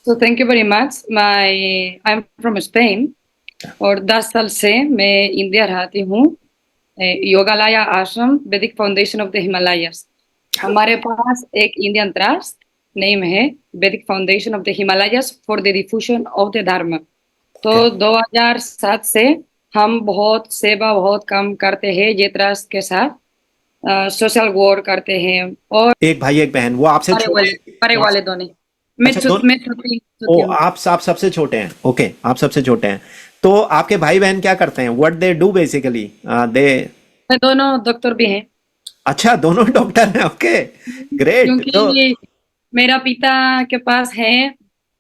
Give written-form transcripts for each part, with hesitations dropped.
So thank you very much. I'm from Spain और 10 साल से मैं इंडिया रहती हूँ। योगालया आश्रम वैदिक फाउंडेशन ऑफ द हिमालयस। हमारे पास एक इंडियन ट्रस्ट नेम है वैदिक foundation of the Himalayas for the diffusion of the धर्म। तो 2007 से हम बहुत काम करते हैं ये ट्रस्ट के साथ, सोशल वर्क करते हैं। और एक भाई एक बहन, वो आपसे बड़े छोटे? वाले दोनों। मैं अच्छा, छोटी ओ हूँ। आप सबसे छोटे हैं। ओके, आप सबसे छोटे हैं। तो आपके भाई बहन क्या करते हैं? What they do basically? They मैं दोनों डॉक्टर भी हैं। अच्छा, दोनों डॉक्टर हैं। Okay, great. तो क्योंकि मेरा पिता के पास है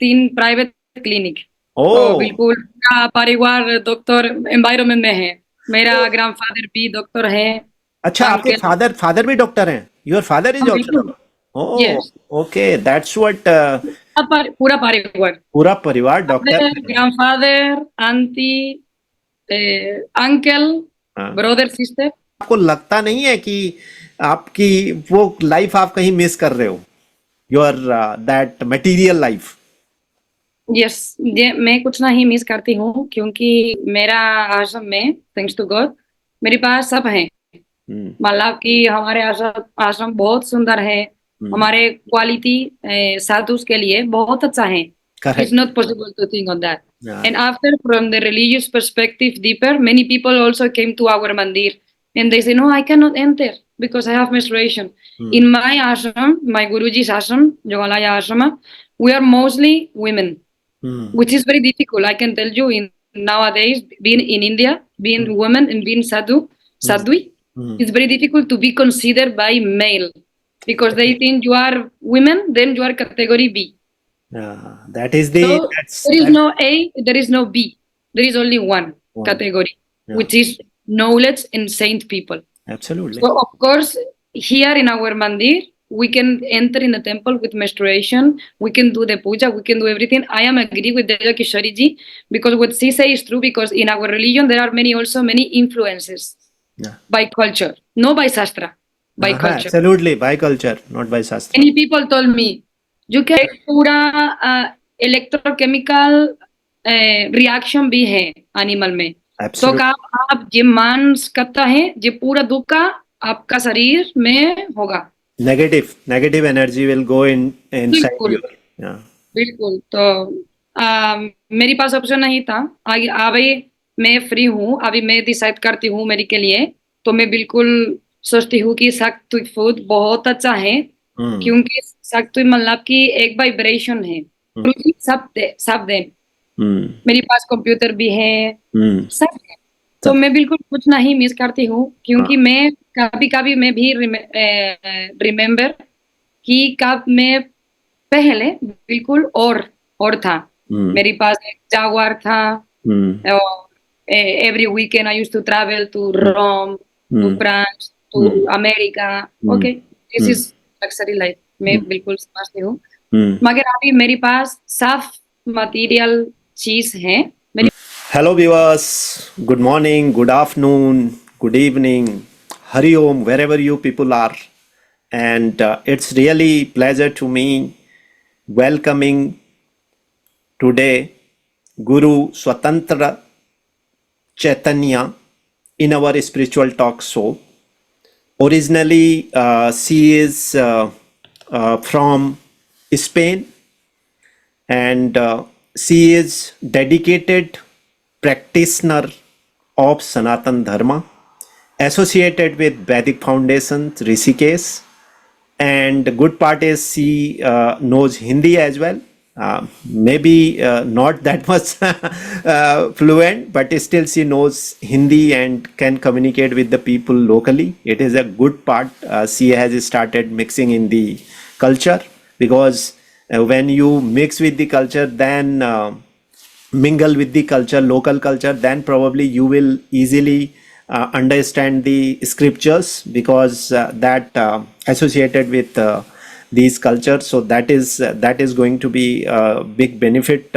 3 प्राइवेट क्लिनिक। ओ तो बिल्कुल पूरा परिवार डॉक्टर एनवायरनमेंट में है। मेरा ग्रैंडफादर भी डॉक्टर है। अच्छा, आपके अंकल। फादर भी डॉक्टर हैं? योर फादर इज हाँ ऑल्सो? बिल्कुल। ओ यस। Okay, that's what. पूरा परिवार। पूरा परिवार डॉक्टर है। ग्रैंडफादर, आंटी, अंकल, हाँ। Brother, sister. आपको लगता नहीं है कि आपकी वो लाइफ आप कहीं मिस कर रहे हो? Your that material life. Yes, ये मैं कुछ नहीं मिस करती हूँ क्योंकि मेरा आश्रम में थैंक्स टू गॉड मेरे पास सब है। हम्म। मतलब कि हमारे आश्रम आश्रम बहुत सुंदर है। हम्म। हमारे क्वालिटी साधु के लिए बहुत अच्छा है। It's correct. Not possible to think on that. हाँ। And after, from the religious perspective deeper, many people also came to our mandir and they say, no, I cannot enter because I have menstruation. Hmm. In my ashram, my Guruji's ashram, Jogalaya ashrama, we are mostly women, hmm. which is very difficult. I can tell you, in nowadays, being in India, being woman and being hmm. sadhu, hmm. it's very difficult to be considered by male because they think you are women, then you are category B. That is the So that's there is that no A, there is no B. There is only one one. category, Yeah, which is knowledge and saint people. absolutely. So of course, here in our mandir, we can enter in the temple with menstruation. We can do the puja. We can do everything. I am agree with Deja Kishori ji because what she says is true. Because in our religion, there are many influences Yeah. by culture, no by shastra, by culture. Absolutely. By culture, not by Shastra. Many people told me, you can पूरा electrochemical reaction भी है animal में। तो Absolutely. का आप जे मांस करता है जे पूरा दुख का आपका शरीर में होगा। Negative energy will go in inside बिल्कुल you. Yeah. बिल्कुल। तो मेरे पास ऑप्शन नहीं था। आगे अभी मैं फ्री हूँ, अभी मैं डिसाइड करती हूँ मेरे के लिए। तो मैं बिल्कुल सोचती हूँ कि सात्विक फूड बहुत अच्छा है Hmm. क्योंकि सात्विक मतलब कि एक वाइब्रेशन है। सब दे Hmm. मेरे पास कंप्यूटर भी है, Hmm. सब है। तो सब। मैं बिल्कुल कुछ नहीं मिस करती हूँ क्योंकि हाँ। मैं कभी कभी मैं भी रिमेम्बर कि कब मैं पहले बिल्कुल और था। Hmm. मेरे पास एक जागवार था Hmm. और every weekend I used to travel to Hmm. Rome, to Hmm. France, to Hmm. America. Hmm. Okay, this Hmm. Is luxury life. मैं Hmm. बिल्कुल समझती हूँ। Hmm. मगर अभी मेरे पास साफ मटेरियल चीज है। मेरी Hello viewers, good morning, good afternoon, good evening, Hari Om, wherever you people are. And it's really pleasure to me welcoming today Guru Swatantra Chaitanya in our spiritual talk show. Originally, she is from Spain, and she is dedicated practitioner of Sanatan Dharma, associated with Vedic Foundation Rishikesh, and the good part is she knows Hindi as well. Maybe not that much fluent, but still she knows Hindi and can communicate with the people locally. It is a good part. She has started mixing in the culture, because when you mix with the culture, then mingle with the culture, local culture, then probably you will easily understand the scriptures, because that associated with these cultures. So that is going to be a big benefit,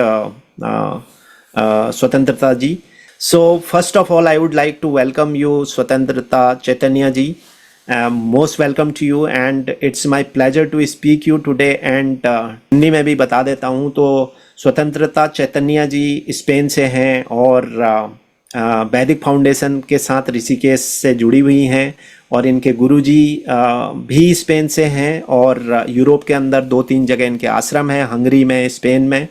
Swatantrata ji. So first of all, I would like to welcome you, Swatantrata Chaitanya ji. Most welcome to you, and it's my pleasure to speak you today. And Hindi में भी बता देता हूँ। तो स्वतंत्रता चैतन्य जी Spain से हैं और वैदिक फाउंडेशन के साथ ऋषिकेश से जुड़ी हुई हैं और इनके गुरुजी भी स्पेन से हैं और यूरोप के अंदर 2-3 जगह इनके आश्रम हैं, हंगरी में, स्पेन में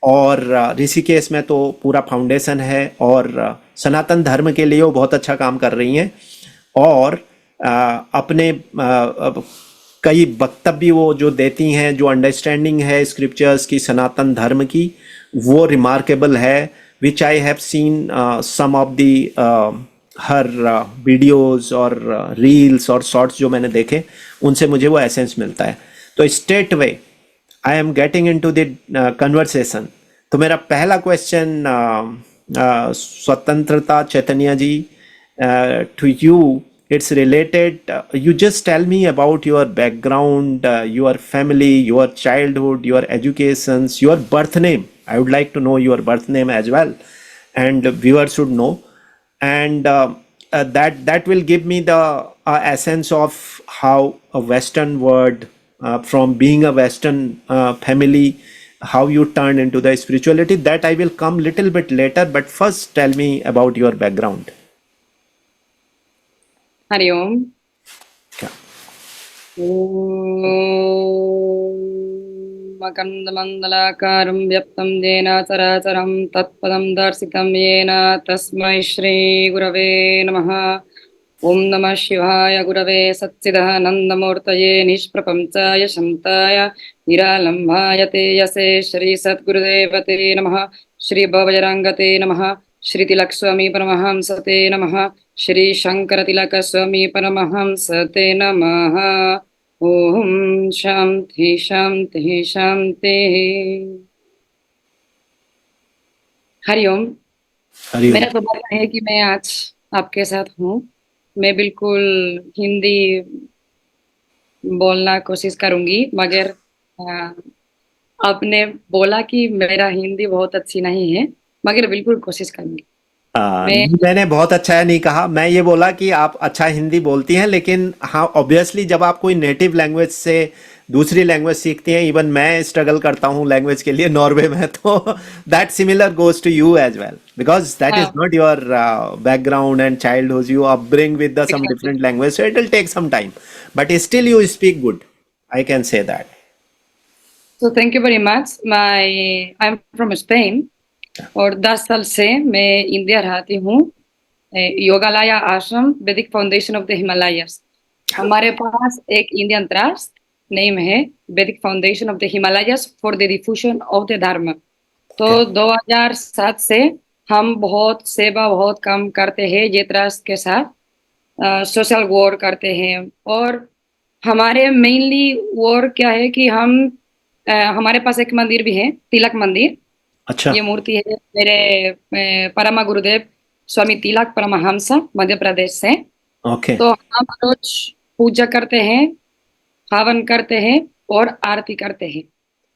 और ऋषिकेश में तो पूरा फाउंडेशन है और सनातन धर्म के लिए वो बहुत अच्छा काम कर रही हैं और अपने कई वक्तव्य वो जो देती हैं, जो अंडरस्टैंडिंग है स्क्रिप्चर्स की सनातन धर्म की, वो रिमार्केबल है, which I have seen some of the her videos और रील्स और शॉर्ट्स जो मैंने देखे, उनसे मुझे वो एसेंस मिलता है। तो straight way I am getting into the conversation. तो मेरा पहला question Swatantrata Chaitanya ji, to you it's related, you just tell me about your background, your family, your childhood, your educations, your birth name. I would like to know your birth name as well, and viewers should know, and that will give me the essence of how a western world, from being a western family, how you turn into the spirituality. That I will come little bit later, but first tell me about your background. Hariom. क्या? मकरन्दमण्डलाकारं व्याप्तं येन चराचरं तत्पदं दर्शितं येन तस्मै श्रीगुरवे नमः। ॐ नमः शिवाय गुरवे सच्चिदानन्दमूर्तये निष्प्रपञ्चाय शान्ताय निरालम्भाय तेजसे श्री सद्गुरुदेवते नमः। श्री बजरंगते नमः। श्री तिलक स्वामी परमहंसते नमः। श्री शंकर तिलक स्वामी परमहंसते नमः। ओम शांति शांति शांति। हरिओम। हरिओम। मेरा सौभाग्य है कि मैं आज आपके साथ हूँ। मैं बिल्कुल हिंदी बोलना कोशिश करूंगी, मगर आपने बोला कि मेरा हिंदी बहुत अच्छी नहीं है, मगर बिल्कुल कोशिश करूंगी। मैंने बहुत अच्छा नहीं कहा, मैं ये बोला कि आप अच्छा हिंदी बोलती हैं, लेकिन हाँ ऑब्वियसली जब आप कोई नेटिव लैंग्वेज से दूसरी लैंग्वेज सीखती हैं, इवन मैं स्ट्रगल करता हूँ लैंग्वेज के लिए नॉर्वे में, तो that similar goes to you as well, because that is not your background and childhood, you upbring with the some different language, so it will take some time, but still you speak good, I can say that. So thank you very much. I am from Spain और 10 साल से मैं India रहती हूँ। योगालया आश्रम वैदिक foundation of the Himalayas. हमारे पास एक इंडियन ट्रस्ट नेम है वैदिक foundation of the Himalayas for the diffusion of the धर्म। तो 2007 से हम बहुत सेवा, बहुत काम करते हैं ये ट्रस्ट के साथ, सोशल वर्क करते हैं। और हमारे मेनली वर्क क्या है कि हम हमारे पास एक मंदिर भी है, तिलक मंदिर। अच्छा। ये मूर्ति है मेरे परम गुरुदेव स्वामी तिलक परमहंस मध्य प्रदेश से। ओके। तो हम रोज पूजा करते हैं, हवन करते हैं और आरती करते हैं।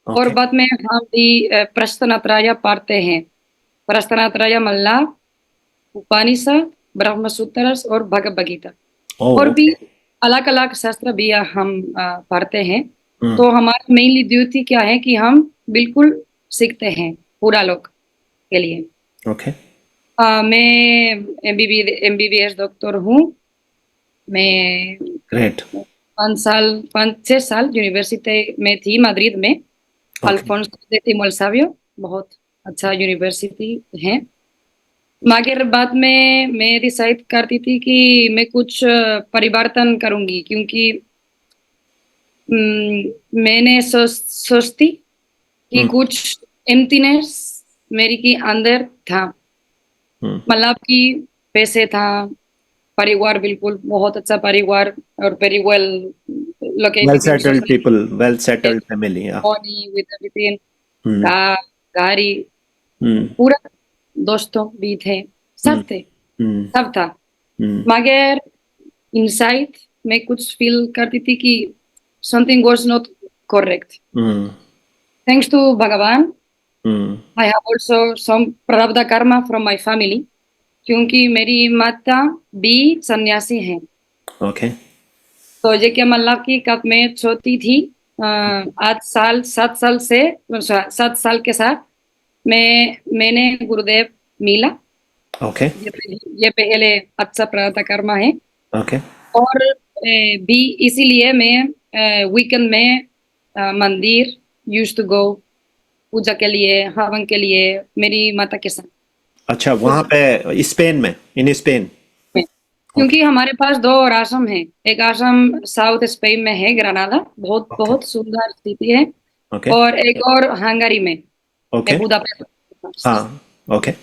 और बाद में हम भी प्रश्नत्रय पढ़ते हैं, प्रश्नत्रय मल्ला, उपनिषद, ब्रह्मसूत्र और भगवद गीता। और भी अलग अलग शास्त्र भी हम पढ़ते हैं। तो हमारा मेनली ड्यूटी क्या है कि हम बिल्कुल सीखते हैं पूरा लोग के लिए। ओके। मैं MBBS डॉक्टर हूँ। मैं ग्रेट। 5-6 साल यूनिवर्सिटी में थी मैड्रिड में, अल्फोंसो de Timorsavio, बहुत अच्छा यूनिवर्सिटी है। मगर बाद में मैं डिसाइड करती थी कि मैं कुछ परिवर्तन करूंगी, क्योंकि मैंने सोचती कि कुछ एम्प्टीनेस मेरी के अंदर था। मतलब कि पैसे था, परिवार बिल्कुल बहुत अच्छा परिवार और very well located, well settled people, well settled family, money with everything, गाड़ी, पूरा दोस्तों भी थे, सब थे, सब था। मगर इनसाइड में कुछ फील करती थी कि something was not correct. Thanks to Bhagavan, I have also some prarabdha karma from my family, क्योंकि मेरी माता भी सन्यासी हैं। ओके। तो ये क्या मतलब कि कब मैं छोटी थी आज 7 साल से 7 साल के साथ मैंने गुरुदेव मिला। Okay. ये पहले अच्छा प्रातः कर्म है। Okay. और भी इसीलिए मैं वीकेंड में मंदिर यूज्ड टू गो पूजा के लिए, हवन के लिए मेरी माता के साथ। अच्छा, वहां पे स्पेन में, इन स्पेन। क्योंकि हमारे पास 2 और आश्रम है। एक आश्रम साउथ स्पेन में है, ग्रानादा, बहुत ओके। बहुत सुंदर स्थिति है। ओके। और एक और हंगरी में ओके। है, बुदापेस्ट। हाँ। ओके।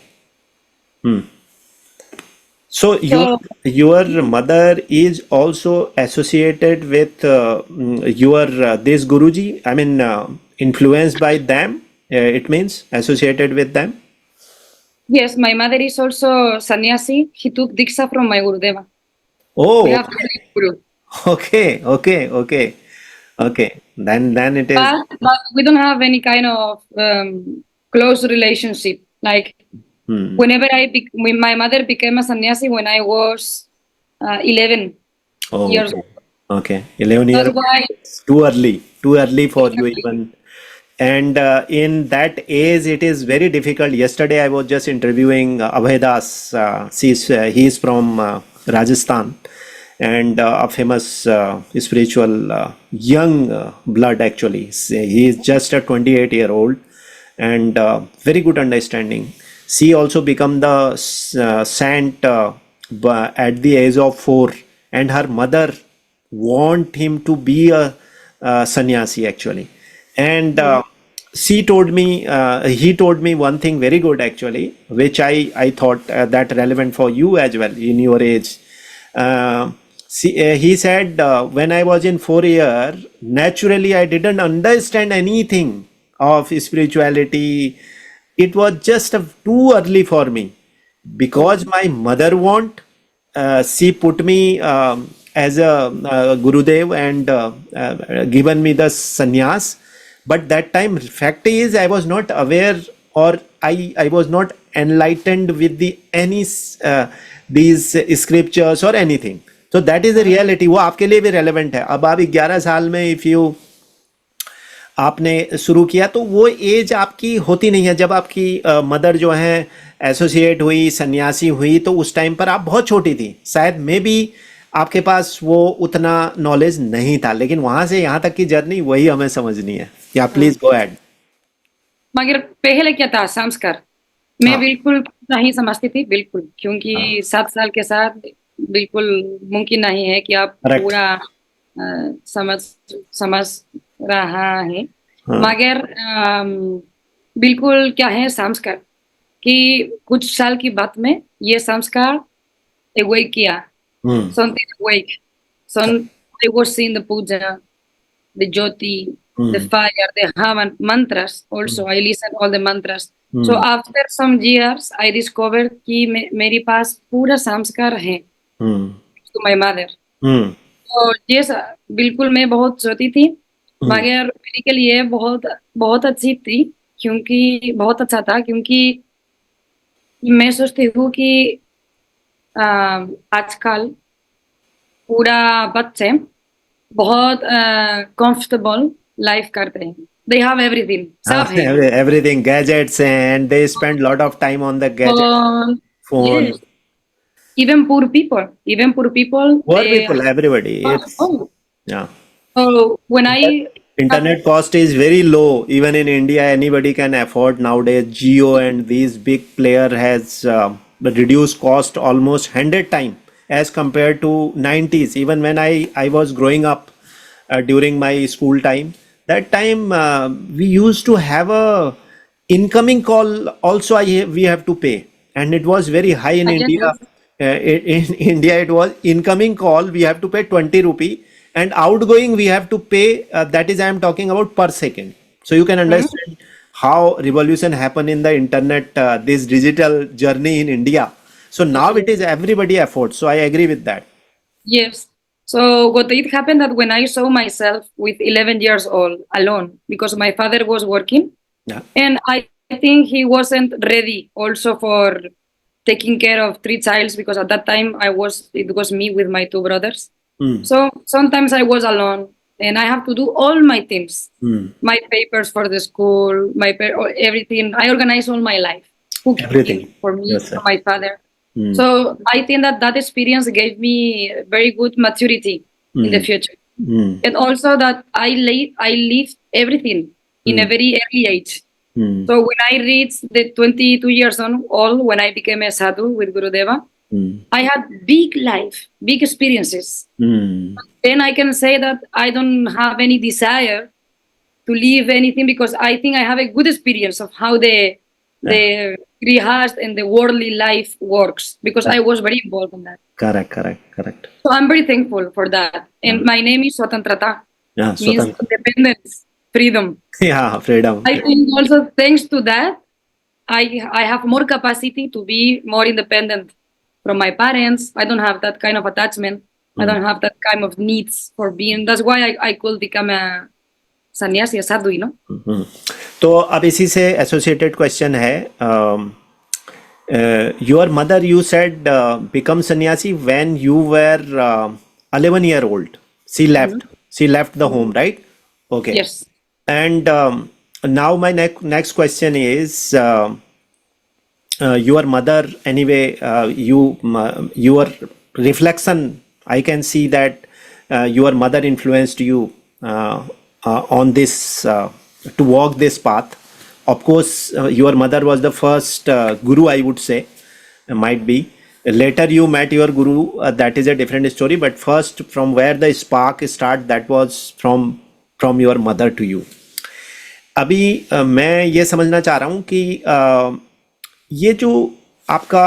So तो your mother is also associated with your this Guruji. I mean, influenced by them. It means associated with them. yes, my mother is also sannyasi. He took diksha from my Gurudeva. We Oh, have many guru, okay, okay, okay, okay. Then it is. but we don't have any kind of close relationship. Like whenever when my mother became a sannyasi when I was 11 Oh, years okay. old. Okay. 11 That's years. why Too early for you even. And in that age, it is very difficult. Yesterday, I was just interviewing Abhay Das. He is from Rajasthan and a famous spiritual young blood actually. He is just a 28-year-old and very good understanding. She also become the saint at the age of 4, and her mother want him to be a sannyasi actually. And he told me one thing very good actually, which I thought that relevant for you as well in your age. He said, when I was in 4 year, naturally I didn't understand anything of spirituality. It was just too early for me because my mother want. She put me as a Gurudev and given me the sannyas. But that time, fact is, I was not aware or I was not enlightened with these scriptures or anything. So that is the reality. वो आपके लिए भी relevant है. अब आप 11 साल में if you आपने शुरू किया तो वो एज आपकी होती नहीं है जब आपकी मदर जो है एसोसिएट हुई, सन्यासी हुई, तो उस टाइम पर आप बहुत छोटी थी, शायद मे बी आपके पास वो उतना नॉलेज नहीं था, लेकिन वहां से यहाँ तक की जर्नी वही हमें समझनी है। या प्लीज गो एड। मगर पहले क्या था संस्कार, मैं हाँ। बिल्कुल नहीं समझती थी, बिल्कुल, क्योंकि 7 साल के साथ बिल्कुल मुमकिन नहीं है कि आप करेक्ट। पूरा समझ समझ रहा है। हाँ। मगर बिल्कुल क्या है संस्कार कि कुछ साल की बात में ये संस्कार अवेक किया, something awake, some I was seeing the puja, the jyoti, the fire, the havan mantras. Also, I listen all the mantras. So after some years, I discovered कि मेरे पास पूरा संस्कार है to my mother. तो ये बिल्कुल मैं बहुत सोती थी, मगर मेरे के लिए बहुत बहुत अच्छी थी, क्योंकि बहुत अच्छा था, क्योंकि मैं सोचती हूँ कि आजकल पूरा बच्चे बहुत कंफर्टेबल लाइफ करते हैं, दे हैव एवरीथिंग, सब है। Everything gadgets, and they spend lot of time on the gadget phone. Yes, even poor people, Poor they people, everybody. It's oh, yeah. so when I Internet cost is very low. Even in India, anybody can afford nowadays. Geo and these big player has reduced cost almost 100 times as compared to 90s. Even when I was growing up during my school time, that time we used to have a incoming call also we have to pay, and it was very high in yes, India. In India, it was incoming call we have to pay 20 rupee, and outgoing we have to pay. That is, I am talking about per second. So you can understand how revolution happened in the internet, this digital journey in India. So now it is everybody affords. So I agree with that. yes. So what it happened that when I saw myself with 11 years old alone, because my father was working, Yeah. and I think he wasn't ready also for taking care of 3 childs, because at that time it was me with my 2 brothers. So sometimes I was alone, and I have to do all my things, my papers for the school, everything. I organize all my life, cooking Everything. for me, Yes, sir. for my father. So I think that experience gave me very good maturity in the future, and also that I lived everything in a very early age. So when I reached the 22 years old, when I became a sadhu with Gurudeva, I had big life, big experiences. Then I can say that I don't have any desire to leave anything, because I think I have a good experience of how the grihast and the worldly life works, because I was very involved in that. Correct. So I'm very thankful for that. And my name is Swatantrata, Yeah, means independence, freedom. Yeah, freedom. I think also thanks to that, I have more capacity to be more independent from my parents. I don't have that kind of attachment. I don't have that kind of needs for being. That's why I could become a sannyasi, a sadhu, you know. तो अब इसी से associated question है, your mother you said become sanyasi when you were 11 year old. She left the home, right? Okay. Yes. And now my next question is, your mother, anyway, your reflection, I can see that your mother influenced you on this to walk this path. Of course, your mother was the first guru, I would say. Might be later you met your guru, that is a different story, but first from where the spark start, that was from your mother to you. अभी मैं ये समझना चाह रहा हूँ कि ये जो आपका,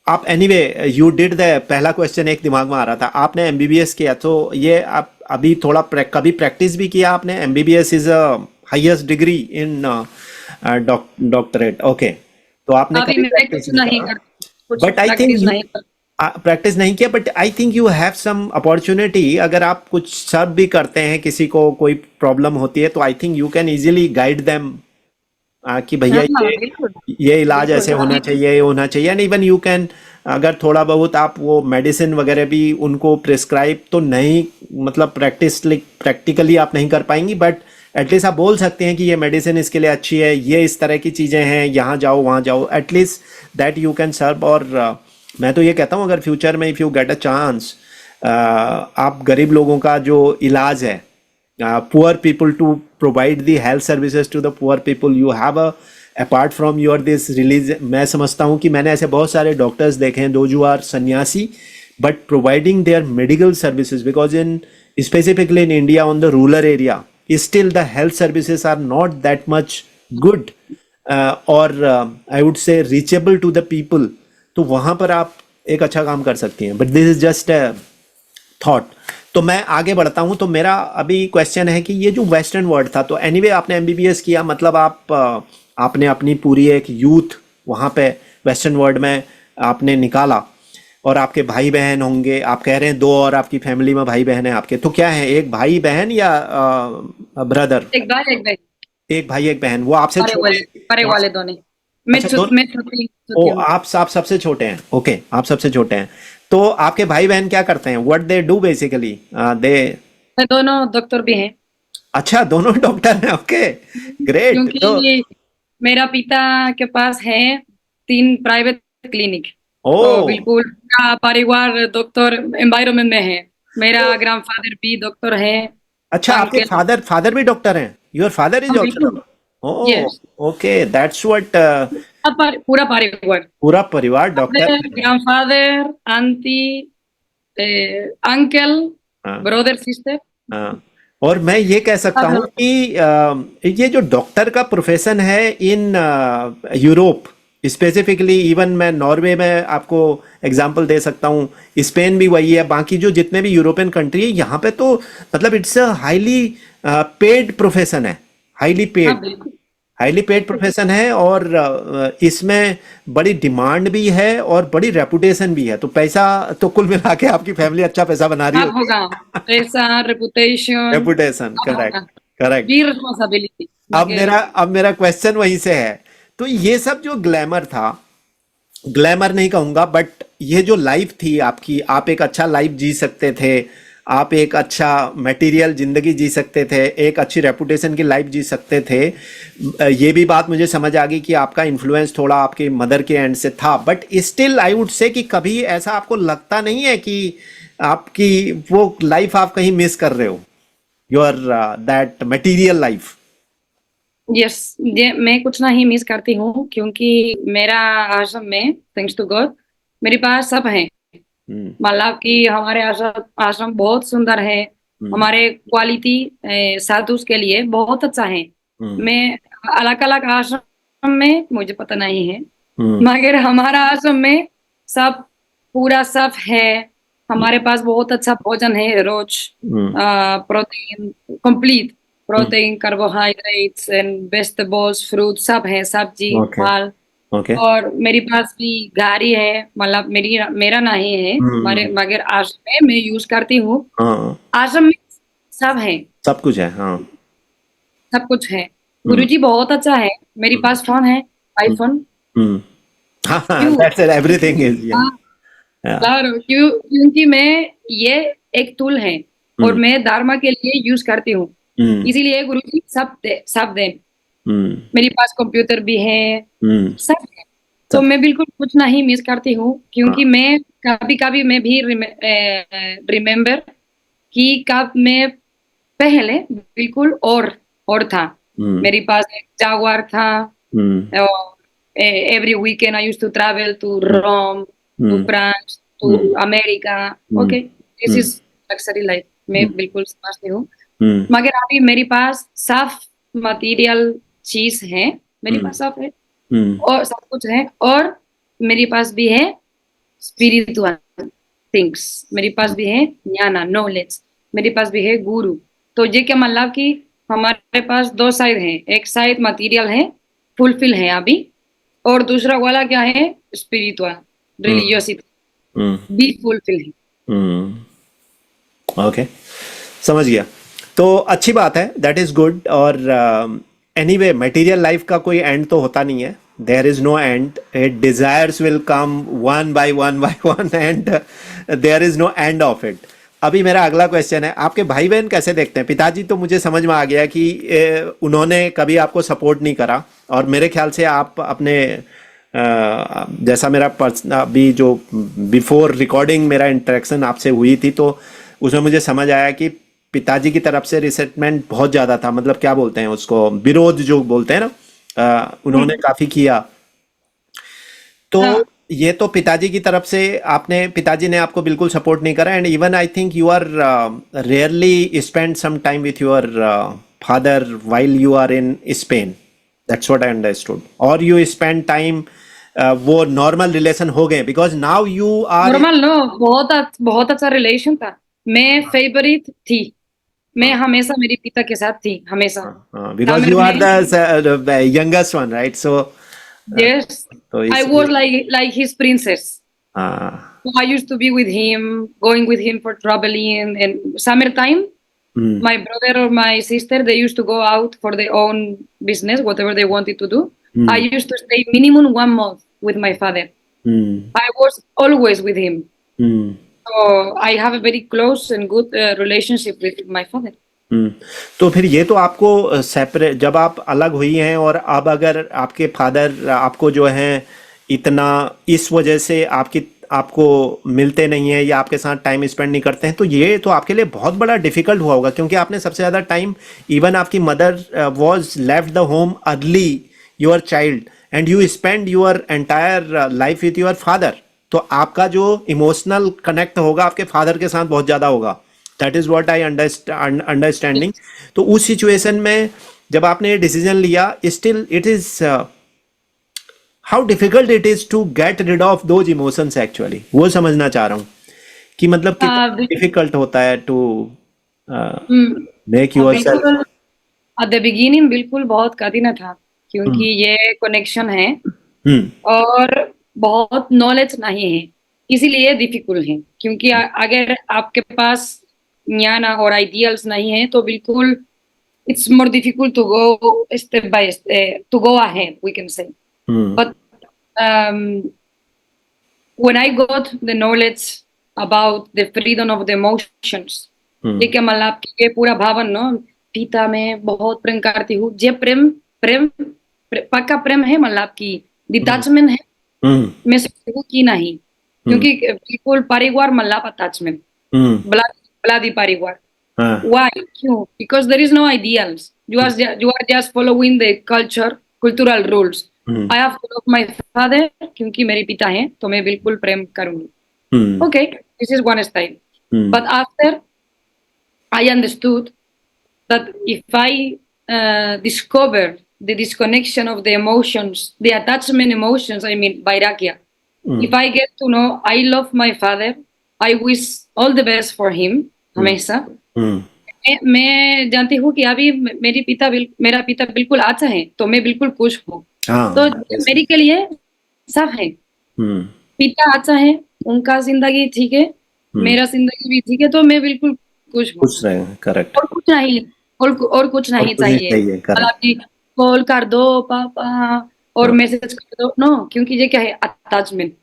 आप एनीवे यू डिड द, पहला क्वेश्चन एक दिमाग में आ रहा था, आपने एमबीबीएस किया, तो ये आप अभी थोड़ा कभी प्रैक्टिस भी किया आपने? MBBS is a highest degree in doctorate. Okay, तो आपने कभी प्रैक्टिस नहीं किया? बट आई थिंक प्रैक्टिस नहीं किया, but I think you have some opportunity. अगर आप कुछ सर्व भी करते हैं, किसी को कोई प्रॉब्लम होती है, तो आई think you can easily guide them कि भैया ये इलाज ऐसे होना चाहिए, ये होना चाहिए. एंड इवन यू कैन, अगर थोड़ा बहुत आप वो मेडिसिन वगैरह भी उनको प्रिस्क्राइब तो नहीं, मतलब प्रैक्टिकली आप नहीं कर पाएंगी, बट एटलीस्ट आप बोल सकते हैं कि ये मेडिसिन इसके लिए अच्छी है, ये इस तरह की चीज़ें हैं, यहाँ जाओ वहाँ जाओ, at least that you can serve. और मैं तो ये कहता हूँ, अगर फ्यूचर में if you get a chance, आप गरीब लोगों का जो इलाज है, poor people, to provide the health services to the poor people, you have a, apart from your this release, मैं समझता हूँ कि मैंने ऐसे बहुत सारे डॉक्टर्स देखे हैं those who are सन्यासी but providing their medical services, because in specifically in India on the rural area still the health services are not that much good or I would say reachable to the people. तो वहाँ पर आप एक अच्छा काम कर सकती हैं, but this is just a thought. तो मैं आगे बढ़ता हूँ. तो मेरा अभी क्वेश्चन है कि ये जो वेस्टर्न वर्ल्ड था, तो एनीवे आपने एमबीबीएस किया, मतलब आपने अपनी पूरी एक यूथ वहाँ पे वेस्टर्न वर्ल्ड में आपने निकाला, और आपके भाई बहन होंगे, आप कह रहे हैं 2 और आपकी फैमिली में भाई बहन है आपके, तो क्या है, एक भाई बहन या ब्रदर? एक भाई एक बहन. वो आपसे छोटे वाले दोनों. मैं छोटी. ओ, आप सबसे छोटे हैं. ओके, आप सबसे छोटे हैं. तो आपके भाई बहन क्या करते हैं? What they do basically? दोनों डॉक्टर भी हैं. अच्छा, दोनों डॉक्टर हैं. Okay, great. क्योंकि तो मेरा पिता के पास है 3 प्राइवेट क्लिनिक. तो बिल्कुल परिवार डॉक्टर एनवायरनमेंट में है. मेरा ग्रैंडफादर भी डॉक्टर है. अच्छा, आपके फादर भी डॉक्टर हैं? Your father is doctor? Okay, that's what. पूरा परिवार doctor. Grandfather, aunty, uncle, brother, sister. और मैं ये कह सकता हूँ कि ये जो डॉक्टर का प्रोफेशन है इन यूरोप स्पेसिफिकली, इवन मैं नॉर्वे में आपको एग्जांपल दे सकता हूँ, स्पेन भी वही है, बाकी जो जितने भी यूरोपियन कंट्री है, यहाँ पे तो मतलब it's a highly paid profession है. हाईली पेड प्रोफेशन है, और इसमें बड़ी डिमांड भी है और बड़ी रेपुटेशन भी है. तो पैसा तो कुल मिला के आपकी फैमिली अच्छा पैसा बना रही होगा. पैसा, रेपुटेशन. करेक्ट. रिस्पांसिबिलिटी. अब मेरा क्वेश्चन वहीं से है. तो ये सब जो ग्लैमर था, ग्लैमर नहीं कहूंगा, बट ये जो लाइफ थी आपकी, आप एक अच्छा लाइफ जी सकते थे, आप एक अच्छा मटेरियल जिंदगी जी सकते थे, एक अच्छी रेपुटेशन की लाइफ जी सकते थे। ये भी बात मुझे समझ आ गई कि आपका इन्फ्लुएंस थोड़ा आपके मदर के एंड से था, but still I would say कि कभी ऐसा आपको लगता नहीं है कि आपकी वो लाइफ आप कहीं मिस कर रहे हो, your that material life? Yes, ये मैं कुछ नहीं मिस करती हूँ, क्योंकि मेरा आश्रम में, थैंक्स टू गॉड, मेरे पास सब है। हम्म। मतलब कि हमारे आश्रम आश्रम बहुत सुंदर है। हम्म। हमारे क्वालिटी साधु के लिए बहुत अच्छा है। हम्म। मैं अलग अलग आश्रम में मुझे पता नहीं है, हम्म। मगर हमारा आश्रम में सब, पूरा सब है। हमारे पास बहुत अच्छा भोजन है रोज। Hmm. Protein, complete hmm. Protein, carbohydrates and vegetables, fruit सब है, सब्जी, ओके। फल। ओके। और मेरे पास भी गाड़ी है, मतलब मेरा नहीं है, हम्म। मगर आश्रम में मैं यूज करती हूँ। हाँ, आश्रम में सब है, सब कुछ है, हाँ। सब कुछ है। हम्म। गुरुजी बहुत अच्छा है। मेरे हम्म। पास फोन है, हम्म। आईफोन। हम्म। हाँ, क्यों? दैट्स इट, एवरीथिंग इज, या। हाँ, claro, क्योंकि मैं, ये एक टूल है और हम्म। मैं धर्म के लिए यूज करती हूँ। हम्म। इसीलिए गुरुजी सब दे। हम्म। मेरे पास कंप्यूटर भी है, हम्म। सब है। तो सब। मैं बिल्कुल कुछ नहीं मिस करती हूँ, क्योंकि हाँ। मैं कभी कभी मैं भी रिमेम्बर कि कब मैं पहले बिल्कुल और था। हम्म। मेरे पास एक जागवार था, हम्म। और every weekend I used to travel to hmm. Rome, to hmm. France, to hmm. America. Hmm. Okay, this hmm. is luxury life, मैं हम्म। बिल्कुल समझती हूँ। हम्म। मगर अभी मेरे पास साफ मटेरियल चीज है, मेरे हम्म। पास सब है हम्म। और सब कुछ है। और मेरे पास भी है स्पिरिचुअल थिंग्स, मेरे पास भी है ज्ञान, नॉलेज, मेरे पास भी है गुरु। तो ये क्या मतलब कि हमारे पास दो साइड है, एक साइड मटेरियल है, फुलफिल है अभी, और दूसरा वाला क्या है, spiritual, hmm. Religiosity, hmm. Be fulfil है। हम्म। ओके, समझ गया। तो अच्छी बात है, दैट इज गुड। और एनीवे मटेरियल लाइफ का कोई एंड तो होता नहीं है, there is no end, it desires will come one by one by one, and there is no end of it. अभी मेरा अगला क्वेश्चन है, आपके भाई बहन कैसे देखते हैं? पिताजी तो मुझे समझ में आ गया कि उन्होंने कभी आपको सपोर्ट नहीं करा, और मेरे ख्याल से आप अपने जैसा मेरा पर्सन अभी जो बिफोर रिकॉर्डिंग मेरा इंटरेक्शन आपसे हुई थी, तो उसमें मुझे समझ आया कि पिताजी की तरफ से रिसेंटमेंट बहुत ज़्यादा था, मतलब क्या बोलते हैं उसको, विरोध जो बोलते हैं ना, उन्होंने हम्म, काफ़ी किया। तो हाँ। ये तो पिताजी की तरफ से, आपने पिताजी ने आपको बिल्कुल सपोर्ट नहीं करा, and even I think you are rarely spend some time with your father while you are in Spain, that's what I understood, और यू स्पेंड टाइम, वो नॉर्मल रिलेशन हो गए because now you are. Normal no, बहुत अच्छा relation था। मैं favourite थी, मैं हमेशा मेरे पिता के साथ थी, हमेशा। बिकॉज तमिल यू आर में, the youngest one, right? So yes, तो I was इसलिए, like his princess. हाँ। So I used to be with him, going with him for traveling. And summertime, hmm. my brother or my sister, they used to go out for their own business, whatever they wanted to do. I hmm. used to stay minimum 1 month with my father. Hmm. I was always with him. Hmm. So I have a very close and good relationship with my father. हम्म। तो फिर ये तो आपको separate, जब आप अलग हुई हैं, और अब अगर आपके फादर आपको जो है इतना इस वजह से आपको मिलते नहीं है या आपके साथ टाइम स्पेंड नहीं करते हैं, तो ये तो आपके लिए बहुत बड़ा डिफिकल्ट हुआ होगा, क्योंकि आपने सबसे ज़्यादा टाइम, इवन आपकी mother was left the home early, your child, and you spend your entire life with your father. तो आपका जो इमोशनल कनेक्ट होगा आपके फादर के साथ बहुत ज़्यादा होगा, that is what I understanding. तो उस सिचुएशन में जब आपने ये डिसीजन लिया, still it is how difficult it is to get rid of those emotions actually, वो समझना चाह रहा हूँ कि मतलब कितना Uh, डिफिकल्ट होता है to hmm, make your self. बिल्कुल। एट द बिगिनिंग बिल्कुल बहुत कठिन था, क्योंकि ये कनेक्शन है हम्म। और बहुत नॉलेज नहीं है, इसीलिए डिफिकल्ट है। क्योंकि अगर आपके पास ज्ञान और आइडियल्स नहीं है तो बिल्कुल it's more difficult to go step by to go ahead, we can say. Hmm. But when I got the knowledge about the freedom of the emotions, ठीक है, मतलब कि ये पूरा भावन नो पिता में बहुत प्रेम करती हूँ, जे प्रेम प्रेम पक्का प्रेम है, मतलब कि डिटैचमेंट है, मैं सोचती हूँ कि नहीं, क्योंकि बिल्कुल परिवार मतलब अटैचमेंट, ब्लडी परिवार। Why? क्यों? Because there is no ideals. You are just following the cultural rules. I have to love my father क्योंकि मेरे पिता हैं, तो मैं बिल्कुल प्रेम करूंगी। Okay, this is one style. But after I understood that if I discover the disconnection of the emotions, the attachment emotions, I mean, vairagya, if I get to know I love my father, I wish all the best for him, हमेशा। मैं जानती हूँ कि अभी मेरा पिता बिल्कुल अच्छा है, तो मैं बिल्कुल खुश हूँ। तो मेरे के लिए सब है, पिता अच्छा है, उनका जिंदगी ठीक है, मेरा जिंदगी भी ठीक है, तो मैं बिल्कुल खुश हूँ। खुश रहे, करेक्ट। और कुछ नहीं, और कुछ नहीं चाहिए। मतलब कि कॉल कर दो पापा और मैसेज कर दो, नो, क्योंकि ये क्या है, अटैचमेंट।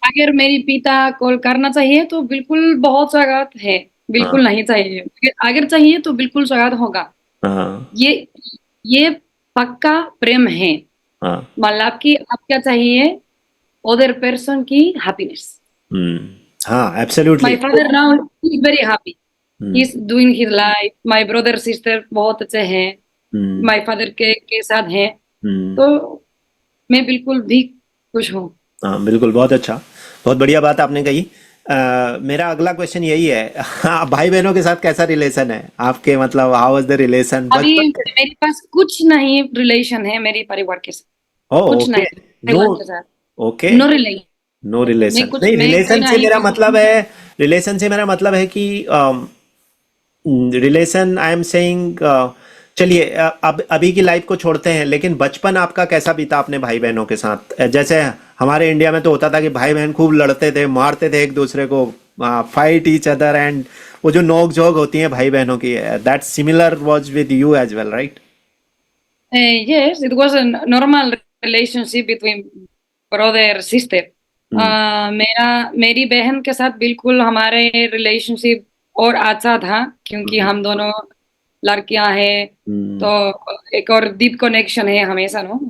अगर मेरी पिता कॉल करना चाहिए तो बिल्कुल बहुत स्वागत है, बिल्कुल नहीं चाहिए, अगर चाहिए तो बिल्कुल स्वागत होगा। ये पक्का प्रेम है, मतलब कि आप क्या चाहिए, अदर पर्सन की हैप्पीनेस। हाँ, absolutely. My father now is very happy, he is doing his life, my brother sister बहुत अच्छे हैं, माय फादर के साथ हैं, तो मैं बिल्कुल भी खुश हूँ। हाँ, बिल्कुल, बहुत अच्छा, बहुत बढ़िया बात आपने कही। मेरा अगला क्वेश्चन यही है, हाँ, भाई बहनों के साथ कैसा रिलेशन है आपके, मतलब हाउ वाज द रिलेशन अभी बचपन से? मेरे पास कुछ नहीं रिलेशन है मेरे परिवार के साथ, कुछ ओके। नहीं नो। परिवार के साथ, okay. No relation. No relation नहीं, मैं कोई रिलेशन से नहीं मेरा बोलूँ। मतलब है, रिलेशन से मेरा मतलब है कि रिलेशन आई एम सेइंग, चलिए, अब अभी की लाइफ को छोड़ते हैं, लेकिन बचपन आपका कैसा बीता अपने भाई बहनों के साथ? जैसे हमारे इंडिया में तो होता था कि भाई बहन खूब लड़ते थे, मारते थे एक दूसरे को, फाइट ईच अदर, एंड वो जो नोक झोंक होती है भाई बहनों की, that similar was with you as well, right? Yes, it was a normal relationship between brother sister. मेरी बहन के साथ बिल्कुल हमारे रिलेशनशिप और अच्छा था, क्योंकि हम दोनों लड़कियां हैं, तो एक और डीप कनेक्शन है हमेशा, नो,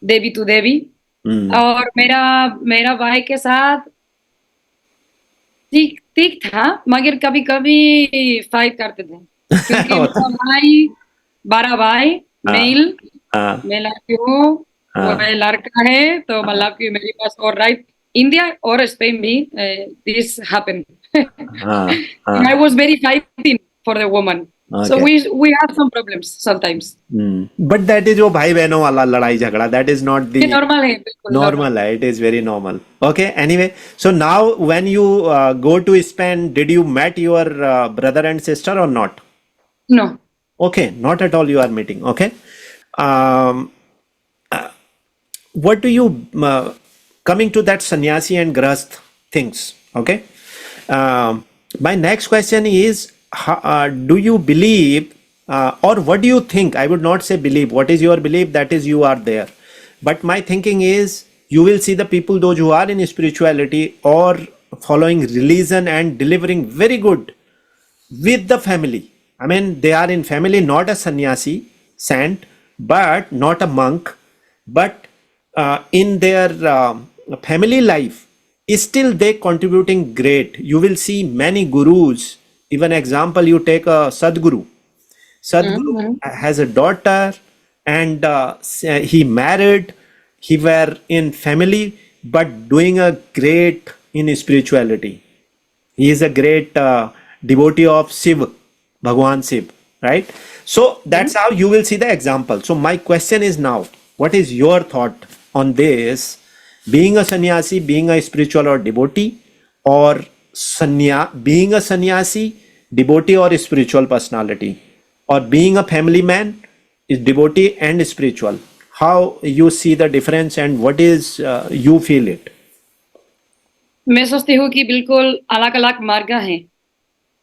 देवी टू देवी। और मेरा भाई के साथ ठीक ठीक था, मगर कभी कभी फाइट करते थे, क्योंकि होता। मेरा भाई, बड़ा भाई, हाँ। मेल, हाँ। मैं लड़की हूँ, वो हाँ। लड़का है, तो मतलब कि मेरे पास, और राइट, इंडिया और स्पेन भी दिस हैपेंड। हाँ। I हाँ। was very fighting for the woman, so okay. we have some problems sometimes। But that is वो भाई बहनों वाला लड़ाई झगड़ा, दैट इज नॉट दी ये नॉर्मल है, बिल्कुल normal. normal. It is very normal. Okay, anyway, so now when you go to Spain, did you met your brother and sister or not? No, Okay, not at all you are meeting. Okay. um, what do you coming to that sannyasi and grahast things? Okay. My next question is, do you believe, or what do you think? I would not say believe. What is your belief? That is, you are there. But my thinking is, you will see the people, those who are in spirituality or following religion and delivering very good with the family. I mean, they are in family, not a sannyasi, saint, but not a monk, but in their family life, still they contributing great. You will see many gurus. Even example, you take a Sadguru. Sadhguru has a daughter, and he married. He were in family, but doing a great in spirituality. He is a great devotee of Shiv, Bhagwan Shiv, right? So that's how you will see the example. So my question is now, what is your thought on this? Being a sannyasi, being a spiritual or devotee, or being a sannyasi, devotee or spiritual personality, or being a family man, is devotee and spiritual. How you see the difference, and what is you feel it? मैं सोचती हूँ कि बिल्कुल अलग अलग मार्ग हैं,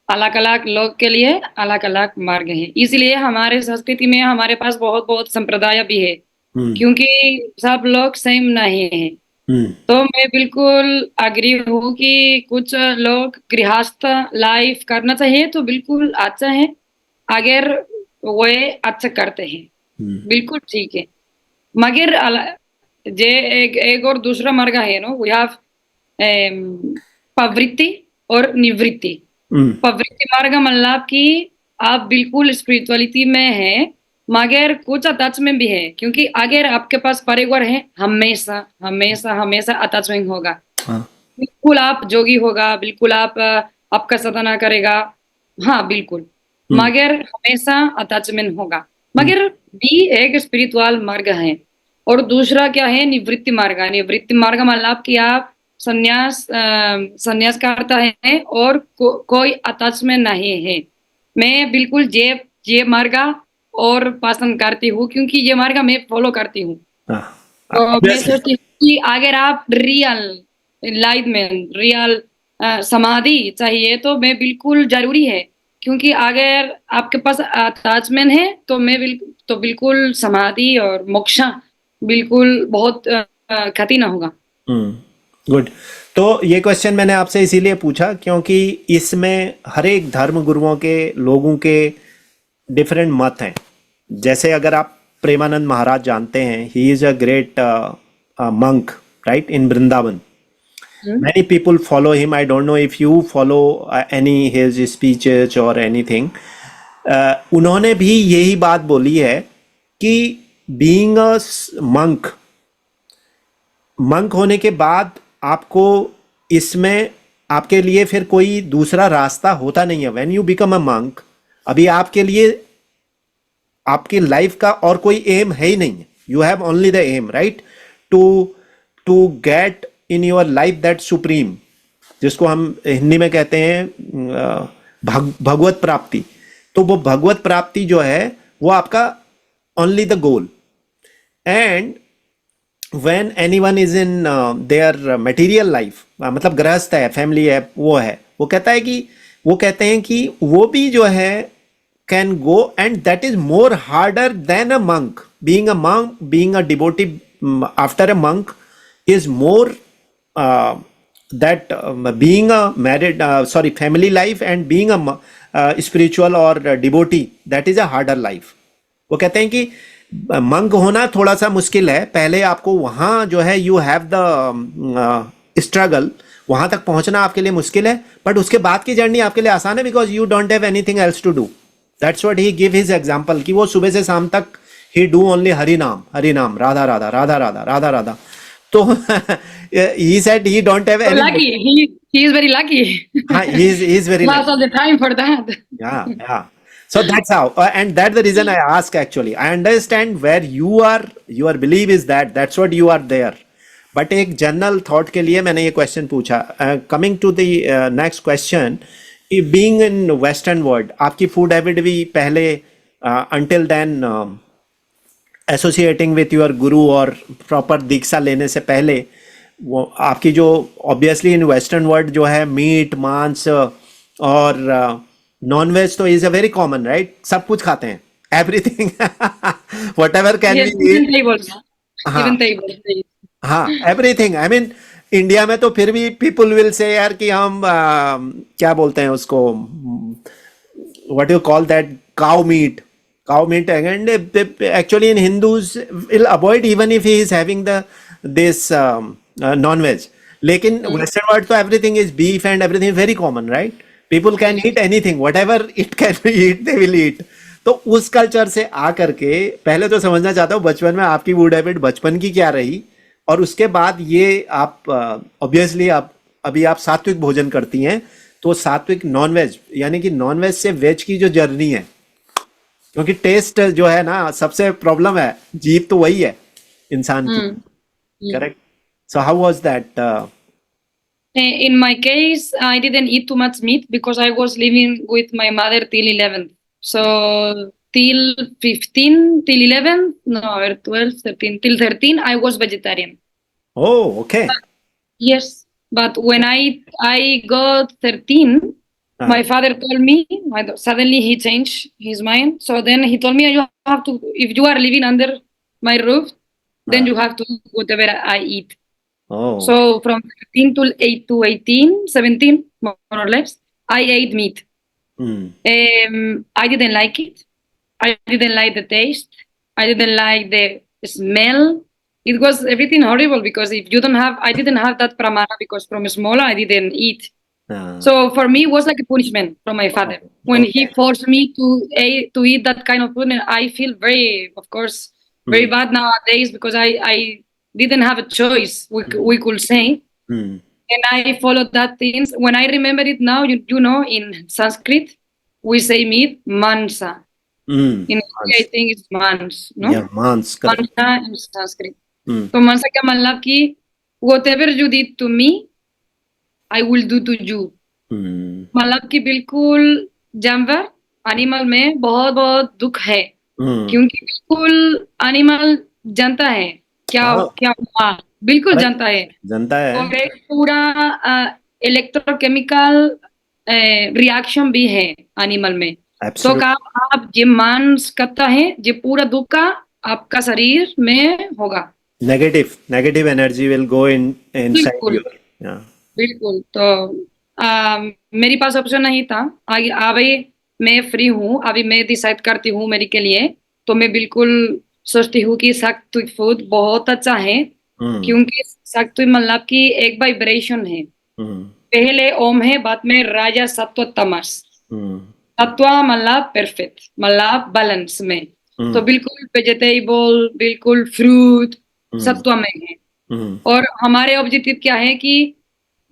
अलग अलग लोग के लिए अलग अलग मार्ग हैं, इसलिए हमारे संस्कृति में हमारे पास बहुत बहुत संप्रदाय भी है, क्योंकि सब लोग सेम नहीं हैं। तो मैं बिल्कुल अग्री हूँ कि कुछ लोग गृहस्थ लाइफ करना चाहिए तो बिल्कुल अच्छा है, अगर वे अच्छा करते हैं बिल्कुल ठीक है। मगर जे एक और दूसरा मार्ग है नो, वी हैव प्रवृत्ति और निवृत्ति। प्रवृत्ति मार्ग मतलब कि आप बिल्कुल स्पिरिचुअलिटी में है, मगर कुछ अटैचमेंट भी है, क्योंकि अगर आपके पास परिवार है हमेशा हमेशा हमेशा अटैचमेंट होगा। बिल्कुल आप जोगी होगा, बिल्कुल आप आपका साधना करेगा, हाँ बिल्कुल, मगर हमेशा अटैचमेंट होगा। मगर भी एक स्पिरिचुअल मार्ग है। और दूसरा क्या है, निवृत्ति मार्ग। निवृत्ति मार्ग मतलब कि आप संन्यास करता है और कोई अटैचमेंट नहीं है। मैं बिल्कुल ये मार्ग और पसंद करती हूँ, क्योंकि ये मार्ग मैं फॉलो करती हूँ। तो मैं Obviously. सोचती हूँ कि अगर आप रियल एनलाइटमेंट, रियल समाधि चाहिए तो मैं बिल्कुल जरूरी है, क्योंकि अगर आपके पास अटैचमेंट है तो तो बिल्कुल समाधि और मोक्ष बिल्कुल बहुत कठिन होगा। गुड। तो ये क्वेश्चन मैंने आपसे इसीलिए पूछा क्योंकि इसमें हर एक धर्म गुरुओं के लोगों के डिफरेंट मत हैं। जैसे अगर आप प्रेमानंद महाराज जानते हैं, he is a great monk right in Vrindavan. Many people follow him. I don't know if you follow any his speeches or anything. उन्होंने भी यही बात बोली है कि बीइंग अ मंक, मंक होने के बाद आपको इसमें आपके लिए फिर कोई दूसरा रास्ता होता नहीं है। When you become a monk, अभी आपके लिए आपकी लाइफ का और कोई एम है ही नहीं है। You have only the aim right to to get in your life that supreme, जिसको हम हिंदी में कहते हैं भगवत प्राप्ति। तो वो भगवत प्राप्ति जो है वो आपका only the goal. And when anyone is in their material life, मतलब गृहस्थ है, फैमिली है, वो कहता है कि वो कहते हैं कि वो भी जो है can go, and that is more harder than a monk. Being a monk, being a devotee after a monk is more that being a married family life and being a spiritual or devotee, that is a harder life. वो कहते हैं कि monk होना थोड़ा सा मुश्किल है, पहले आपको वहां जो है यू हैव द स्ट्रगल, वहां तक पहुंचना आपके लिए मुश्किल है, बट उसके बाद की जर्नी आपके लिए आसान है because you don't have anything else to do. That's what he give his example कि वो सुबह से शाम तक ही डू ओनली हरि नाम, राधा राधा राधा राधा राधा राधा। तो he said he don't have any. Lucky, he is very lucky. हाँ, he is very Lots lucky. of the time for that. Yeah. So that's how, and that's the reason I ask. Actually, I understand where your belief is that's what you are there. But एक general thought के लिए मैंने ये question पूछा। Coming to the next question, being in western world, आपकी food habit भी पहले until then associating with your guru और प्रॉपर दीक्षा लेने से पहले, वो आपकी जो ऑब्वियसली इन वेस्टर्न वर्ल्ड जो है मीट मांस और नॉन वेज तो is a very common right, सब कुछ खाते हैं, everything whatever can Yes, be even eat. tables. हाँ Even tables. हाँ, एवरीथिंग। आई मीन इंडिया में तो फिर भी पीपल विल से यार कि हम क्या बोलते हैं उसको, what you call that, cow meat, and actually in Hindus will avoid even if he is having this non-veg. लेकिन western world तो everything is beef and everything is very common right, people can eat anything, whatever it can be eat they will eat. तो उस culture से आकर के पहले तो समझना चाहता हूँ बचपन में आपकी फूड हैबिट बचपन की क्या रही, और उसके बाद ये आप ऑब्वियसली आप अभी आप सात्विक भोजन करती हैं, तो सात्विक नॉन वेज यानी कि नॉन वेज से वेज की जो जर्नी है, क्योंकि टेस्ट जो है ना सबसे प्रॉब्लम है, जीभ तो वही है इंसान की, correct? So how was that? In my case, I didn't eat too much meat because I was living with my mother till 11. So till 15, till 11, no, or 12, 13, till 13, I was vegetarian. Oh, okay. Yes, but when I got 13, my father told me, suddenly he changed his mind. So then he told me, you have to, if you are living under my roof, then you have to eat whatever I eat. Oh. So from 13 to 18, 17, more or less, I ate meat. Mm. I didn't like it. I didn't like the taste. I didn't like the smell. It was everything horrible because if you don't have, I didn't have that pramana because from small I didn't eat. Ah. So for me, it was like a punishment from my father when he Okay. forced me to eat that kind of food. And I feel very, of course, very bad nowadays because I didn't have a choice. We could say, Mm. and I followed that things. When I remember it now, you know, in Sanskrit, we say meat mansa. Mm. In India, I Mans. think it's mans, no? Yeah, Mans, correct. Mansa in Sanskrit. Mm. तो mansa का मतलब कि whatever you did to me, I will do to you. Mm. मतलब कि बिल्कुल जानवर animal में बहुत बहुत दुख है Mm. क्योंकि बिल्कुल एनिमल जानता है क्या हाँ, क्या हुआ बिल्कुल correct. जानता है जनता है. और एक पूरा इलेक्ट्रोकेमिकल रिएक्शन भी है एनिमल में तो Absolutely. आप जो मांस करता है जो पूरा दुख का आपका शरीर में होगा Negative energy will go inside बिल्कुल you. Yeah. बिल्कुल तो मेरे पास ऑप्शन नहीं था आगे अभी मैं फ्री हूँ अभी मैं डिसाइड करती हूँ मेरे के लिए तो मैं बिल्कुल सोचती हूँ कि सात्विक फूड बहुत अच्छा है Mm. क्योंकि सात्विक मतलब कि एक वाइब्रेशन है Mm. पहले ओम है बाद में राजा सत्व तमस Mm. सत्व मतलब परफेक्ट मतलब बैलेंस में तो बिल्कुल वेजिटेबल बिल्कुल फ्रूट सत्व में है Mm. और हमारे ऑब्जेक्टिव क्या है कि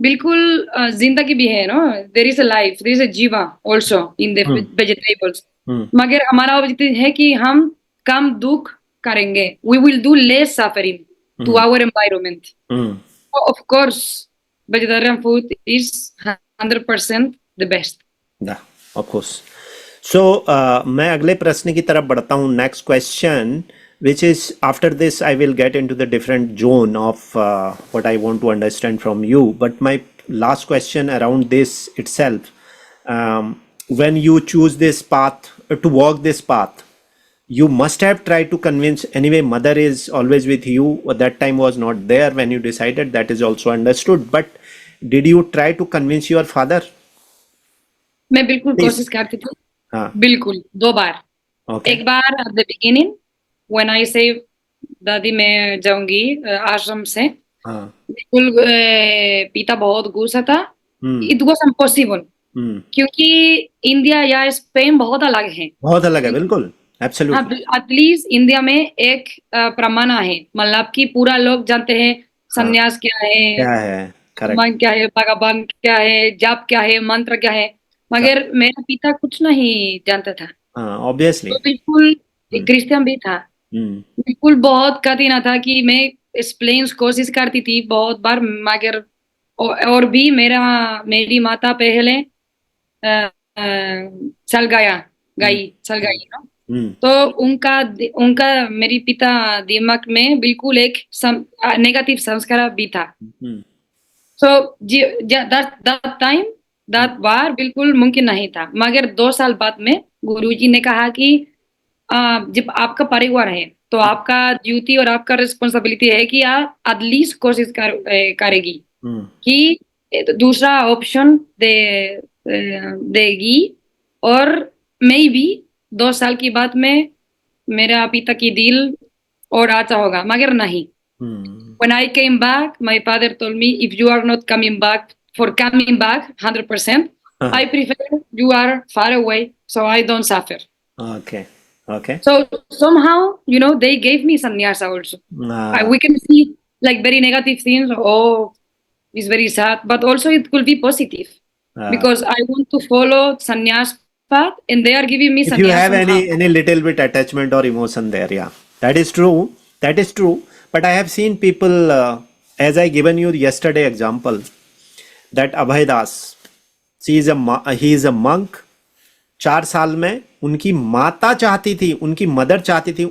बिल्कुल जिंदगी भी है no there is a life there is a jiva also in the vegetables Mm. मगर हमारा ऑब्जेक्टिव है कि हम कम दुख करेंगे we will do less suffering to our environment Mm. Of course vegetarian food is 100% the best Yeah, of course. So, मैं अगले प्रश्न की तरफ बढ़ता हूँ. Next question, which is after this, I will get into the different zone of what I want to understand from you. But my last question around this itself, when you choose this path to walk this path, you must have tried to convince. Anyway, mother is always with you. That time was not there when you decided. That is also understood. But did you try to convince your father? मैं बिल्कुल Please. कोशिश करती थी हाँ. बिल्कुल 2 बार Okay. एक बार at the beginning when I say दादी मैं जाऊंगी आश्रम से हाँ. बिल्कुल पिता बहुत गुस्सा था हम्म. इट वाज इम्पॉसिबल हम्म. क्योंकि इंडिया या स्पेन बहुत अलग है बहुत अलग है, बिल्कुल. हाँ एब्सोल्युटली. एटलीस्ट इंडिया में एक प्रमाण है मतलब कि पूरा लोग जानते हैं हाँ. संन्यास क्या है क्या है? करेक्ट. मन क्या है भगवान क्या है जाप क्या है मंत्र क्या है मगर मेरा पिता कुछ नहीं जानता था हाँ, ऑब्वियसली. तो बिल्कुल क्रिश्चियन भी था हम्म. बिल्कुल बहुत कठिन था कि मैं एक्सप्लेन कोशिश करती थी बहुत बार मगर और भी मेरी माता पहले चल चल गई ना हम्म. तो उनका उनका मेरी पिता दिमाग में बिल्कुल एक नेगेटिव संस्कार भी था हम्म. सो दैट टाइम दैट बार बिल्कुल मुमकिन नहीं था मगर 2 साल बाद में गुरुजी ने कहा कि जब आपका परिवार है तो आपका ड्यूटी और आपका रिस्पॉन्सिबिलिटी है कि आप एटलीस्ट कोशिश करेगी हम्म. कि दूसरा ऑप्शन देगी और मैं भी 2 साल की बाद में मेरा पिता की दिल और अच्छा होगा मगर नहीं हम्म. when I came back my father told me if you are not coming back for coming back 100% I prefer you are far away so I don't suffer Okay. Okay. so somehow you know they gave me sannyasa also we can see like very negative things oh it's very sad but also it could be positive because I want to follow sannyas path and they are giving me If you have sannyas any little bit attachment or emotion there, yeah, that is true. That is true. But I have seen people, as I given you yesterday example, that Abhay Das, he is a monk. 4 साल में उनकी माता चाहती थी, उनकी mother चाहती थी,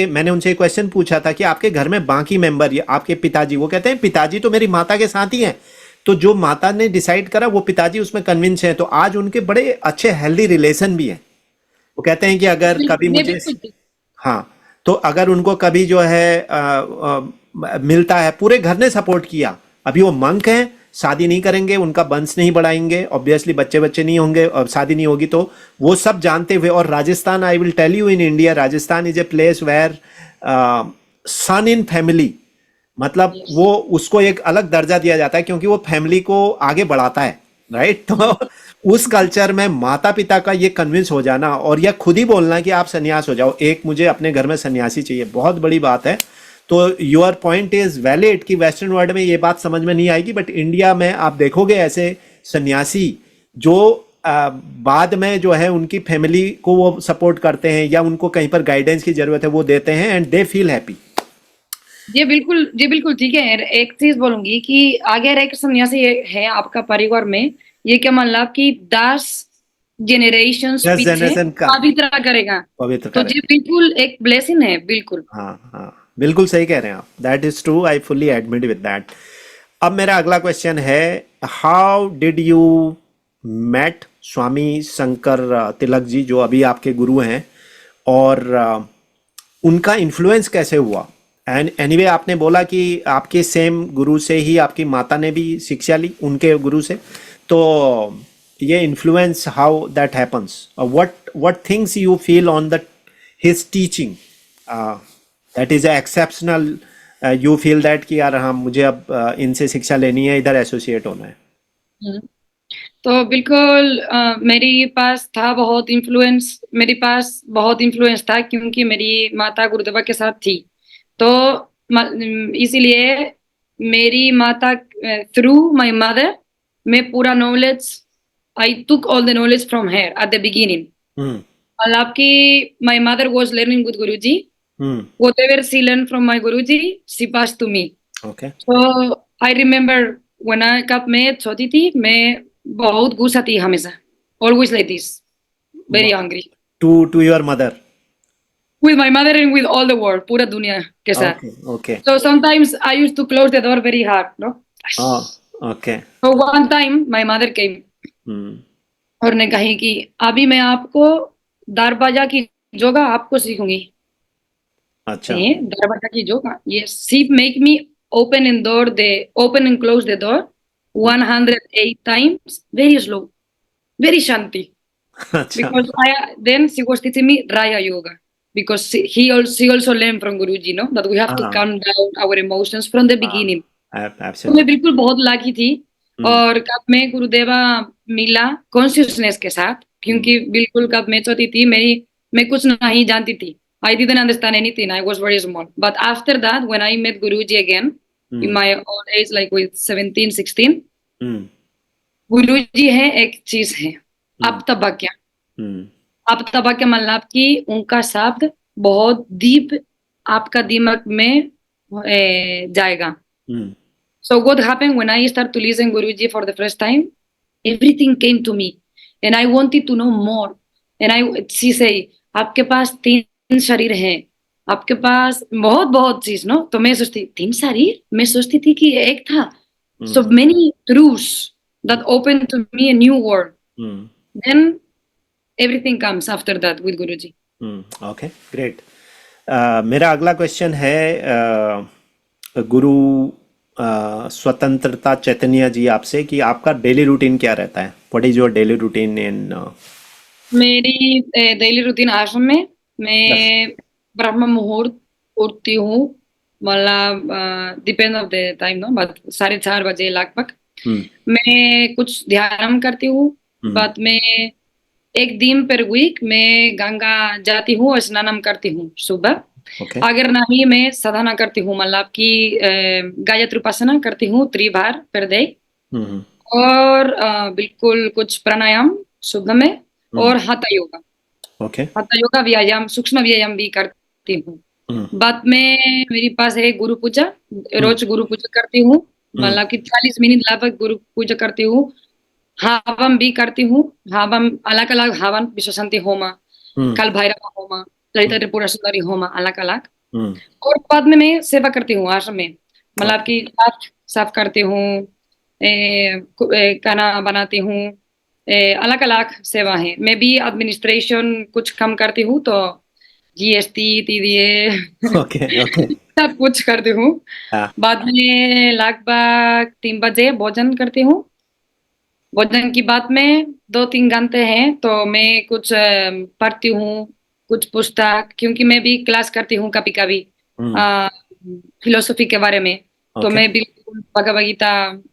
मैंने उनसे एक क्वेश्चन पूछा था कि आपके घर में बाकी मेंबर ये आपके पिताजी, वो कहते हैं पिताजी तो मेरी माता के साथ ही हैं. तो जो माता ने डिसाइड करा वो पिताजी उसमें कन्विंस है. तो आज उनके बड़े अच्छे हेल्दी रिलेशन भी हैं. वो कहते हैं कि अगर कभी मुझे, हाँ, तो अगर उनको कभी जो है मिलता है, पूरे घर ने सपोर्ट किया। अभी वो मंक हैं, शादी नहीं करेंगे, उनका वंश नहीं बढ़ाएंगे, ऑब्वियसली बच्चे बच्चे नहीं होंगे और शादी नहीं होगी, तो वो सब जानते हुए। और Rajasthan, I will tell you, in India Rajasthan is a place where son in family, मतलब Yes. वो उसको एक अलग दर्जा दिया जाता है क्योंकि वो फैमिली को आगे बढ़ाता है, राइट। तो उस कल्चर में माता पिता का ये कन्विंस हो जाना और या खुद ही बोलना कि आप सन्यास हो जाओ, एक मुझे अपने घर में सन्यासी चाहिए, बहुत बड़ी बात है। तो योर पॉइंट इज वैलिड कि वेस्टर्न वर्ल्ड में ये बात समझ में नहीं आएगी, बट इंडिया में आप देखोगे ऐसे सन्यासी जो बाद में जो है उनकी फैमिली को वो सपोर्ट करते हैं या उनको कहीं पर गाइडेंस की जरूरत है वो देते हैं, एंड दे फील हैप्पी। जी बिल्कुल ठीक है। एक चीज बोलूंगी कि अगर एक सन्यासी है आपका परिवार में, ये क्या मतलब कि 10 जनरेशंस 10 पीछे जनरेशन का पवित्र करेगा, पवित्र तो करे। ये बिल्कुल एक ब्लेसिंग है, बिल्कुल। हाँ हाँ, बिल्कुल सही कह रहे हैं आप, that is true, I fully admit with that. अब मेरा अगला क्वेश्चन है, हाउ डिड यू मेट स्वामी शंकर तिलक जी, जो अभी आपके गुरु हैं, और उनका इन्फ्लुएंस कैसे हुआ? एंड एनीवे आपने बोला कि आपके सेम गुरु से ही आपकी माता ने भी शिक्षा ली, उनके गुरु से, तो ये influence, how that happens, what what things you feel on the his teaching that is exceptional, you feel that कि यार हाँ मुझे अब इनसे शिक्षा लेनी है, इधर एसोसिएट होना है। हम्म। तो बिल्कुल मेरे पास बहुत इन्फ्लुएंस था, क्योंकि मेरी माता गुरुदेवा के साथ थी। तो इसीलिए मेरी माता थ्रू माय मदर, मैं पूरा knowledge, I took all the knowledge from her at the beginning. हम्म मतलब कि my mother was learning with Guruji, hmm whatever she learned from my guruji, she passed to me. Okay So I remember कब मैं छोटी थी, मैं बहुत गुस्सा थी हमेशा, always like this, very angry to your mother. with my mother and with all the world, पूरा दुनिया के साथ. Okay okay. So sometimes I used to close the door very hard, no? हाँ okay. So one time my mother came हम्म और ने कही कि अभी मैं आपको दरवाजा की जोगा आपको सीखूंगी। अच्छा। दरवाजा की जोगा, yes, she make me open and close the door 108 times, very slow, very shanti. अच्छा। Because then she was teaching me Raya Yoga, because she also learned from Guruji, no, that we have to हाँ calm down our emotions from the हाँ, beginning. तो मैं absolutely. बिल्कुल बहुत Laki थी। हम्म और कब मैं गुरुदेवा मिला कॉन्शियसनेस के साथ, हम्म क्योंकि बिल्कुल कब मैं छोटी थी, मैं कुछ नहीं जानती थी। I didn't understand anything. I was very small. But after that, when I met Guruji again, in hmm my old age, like with 17, 16, हम्म गुरुजी है एक चीज है, हम्म अब तबक्या। हम्म अब तबक्या मतलब कि उनका शब्द बहुत डीप आपका दिमाग में जाएगा। हम्म So what happened when I started to listen Guruji for the first time? Everything came to me, and I wanted to know more. She say, आपके पास 3 शरीर हैं, आपके पास बहुत बहुत चीज, नो। तो मैं सोचती 3 शरीर, मैं सोचती थी कि एक था। So hmm many truths that opened to me a new world. Hmm Then everything comes after that with Guruji. Okay great. मेरा अगला क्वेश्चन है, गुरु स्वतंत्रता चैतन्य जी आपसे, कि आपका डेली रूटीन क्या रहता है? What is your daily routine in? मेरी डेली रूटीन आश्रम में, मैं ब्रह्म मुहूर्त उठती हूँ, मतलब depend of the time, no, but 4:30 बजे लगभग। हम्म मैं कुछ ध्यान करती हूँ, हम्म बट मैं एक दिन पर वीक मैं गंगा जाती हूँ और स्नान करती हूँ सुबह। ओके। अगर नहीं, मैं साधना करती हूँ, मतलब कि गायत्री उपासना करती हूँ 3 बार पर डे। हम्म और बिल्कुल कुछ प्राणायाम सुबह में, हम्म और hatha yoga. Okay. hatha yoga व्यायाम, सूक्ष्म व्यायाम भी करती हूँ। हम्म बाद में मेरे पास है गुरु पूजा, हम्म रोज गुरु पूजा करती हूँ, हम्म मतलब कि 40 मिनट लगभग गुरु पूजा करती हूँ। हवन भी करती हूँ, हवन अलग अलग हवन, विश्व शांति होमा, हम्म काल भैरव होमा, ललिता त्रिपुरा सुंदरी होमा, अलग अलग। हम्म और बाद में मैं सेवा करती हूँ आश्रम में, मतलब ओके। कि साफ साफ करती हूँ, खाना बनाती हूँ, अलग अलग सेवा है। मैं भी एडमिनिस्ट्रेशन कुछ कम करती हूँ, तो GST, TDA ओके ओके सब कुछ करती हूँ। हाँ बाद में लगभग 3 बजे भोजन करती हूँ। भोजन की बाद में 2-3 घंटे हैं तो मैं कुछ पढ़ती हूँ, कुछ पुस्तक, क्योंकि मैं भी क्लास करती हूँ कभी कभी हम्म फिलोसफी के बारे में। तो ओके मैं बिल्कुल भगवद गीता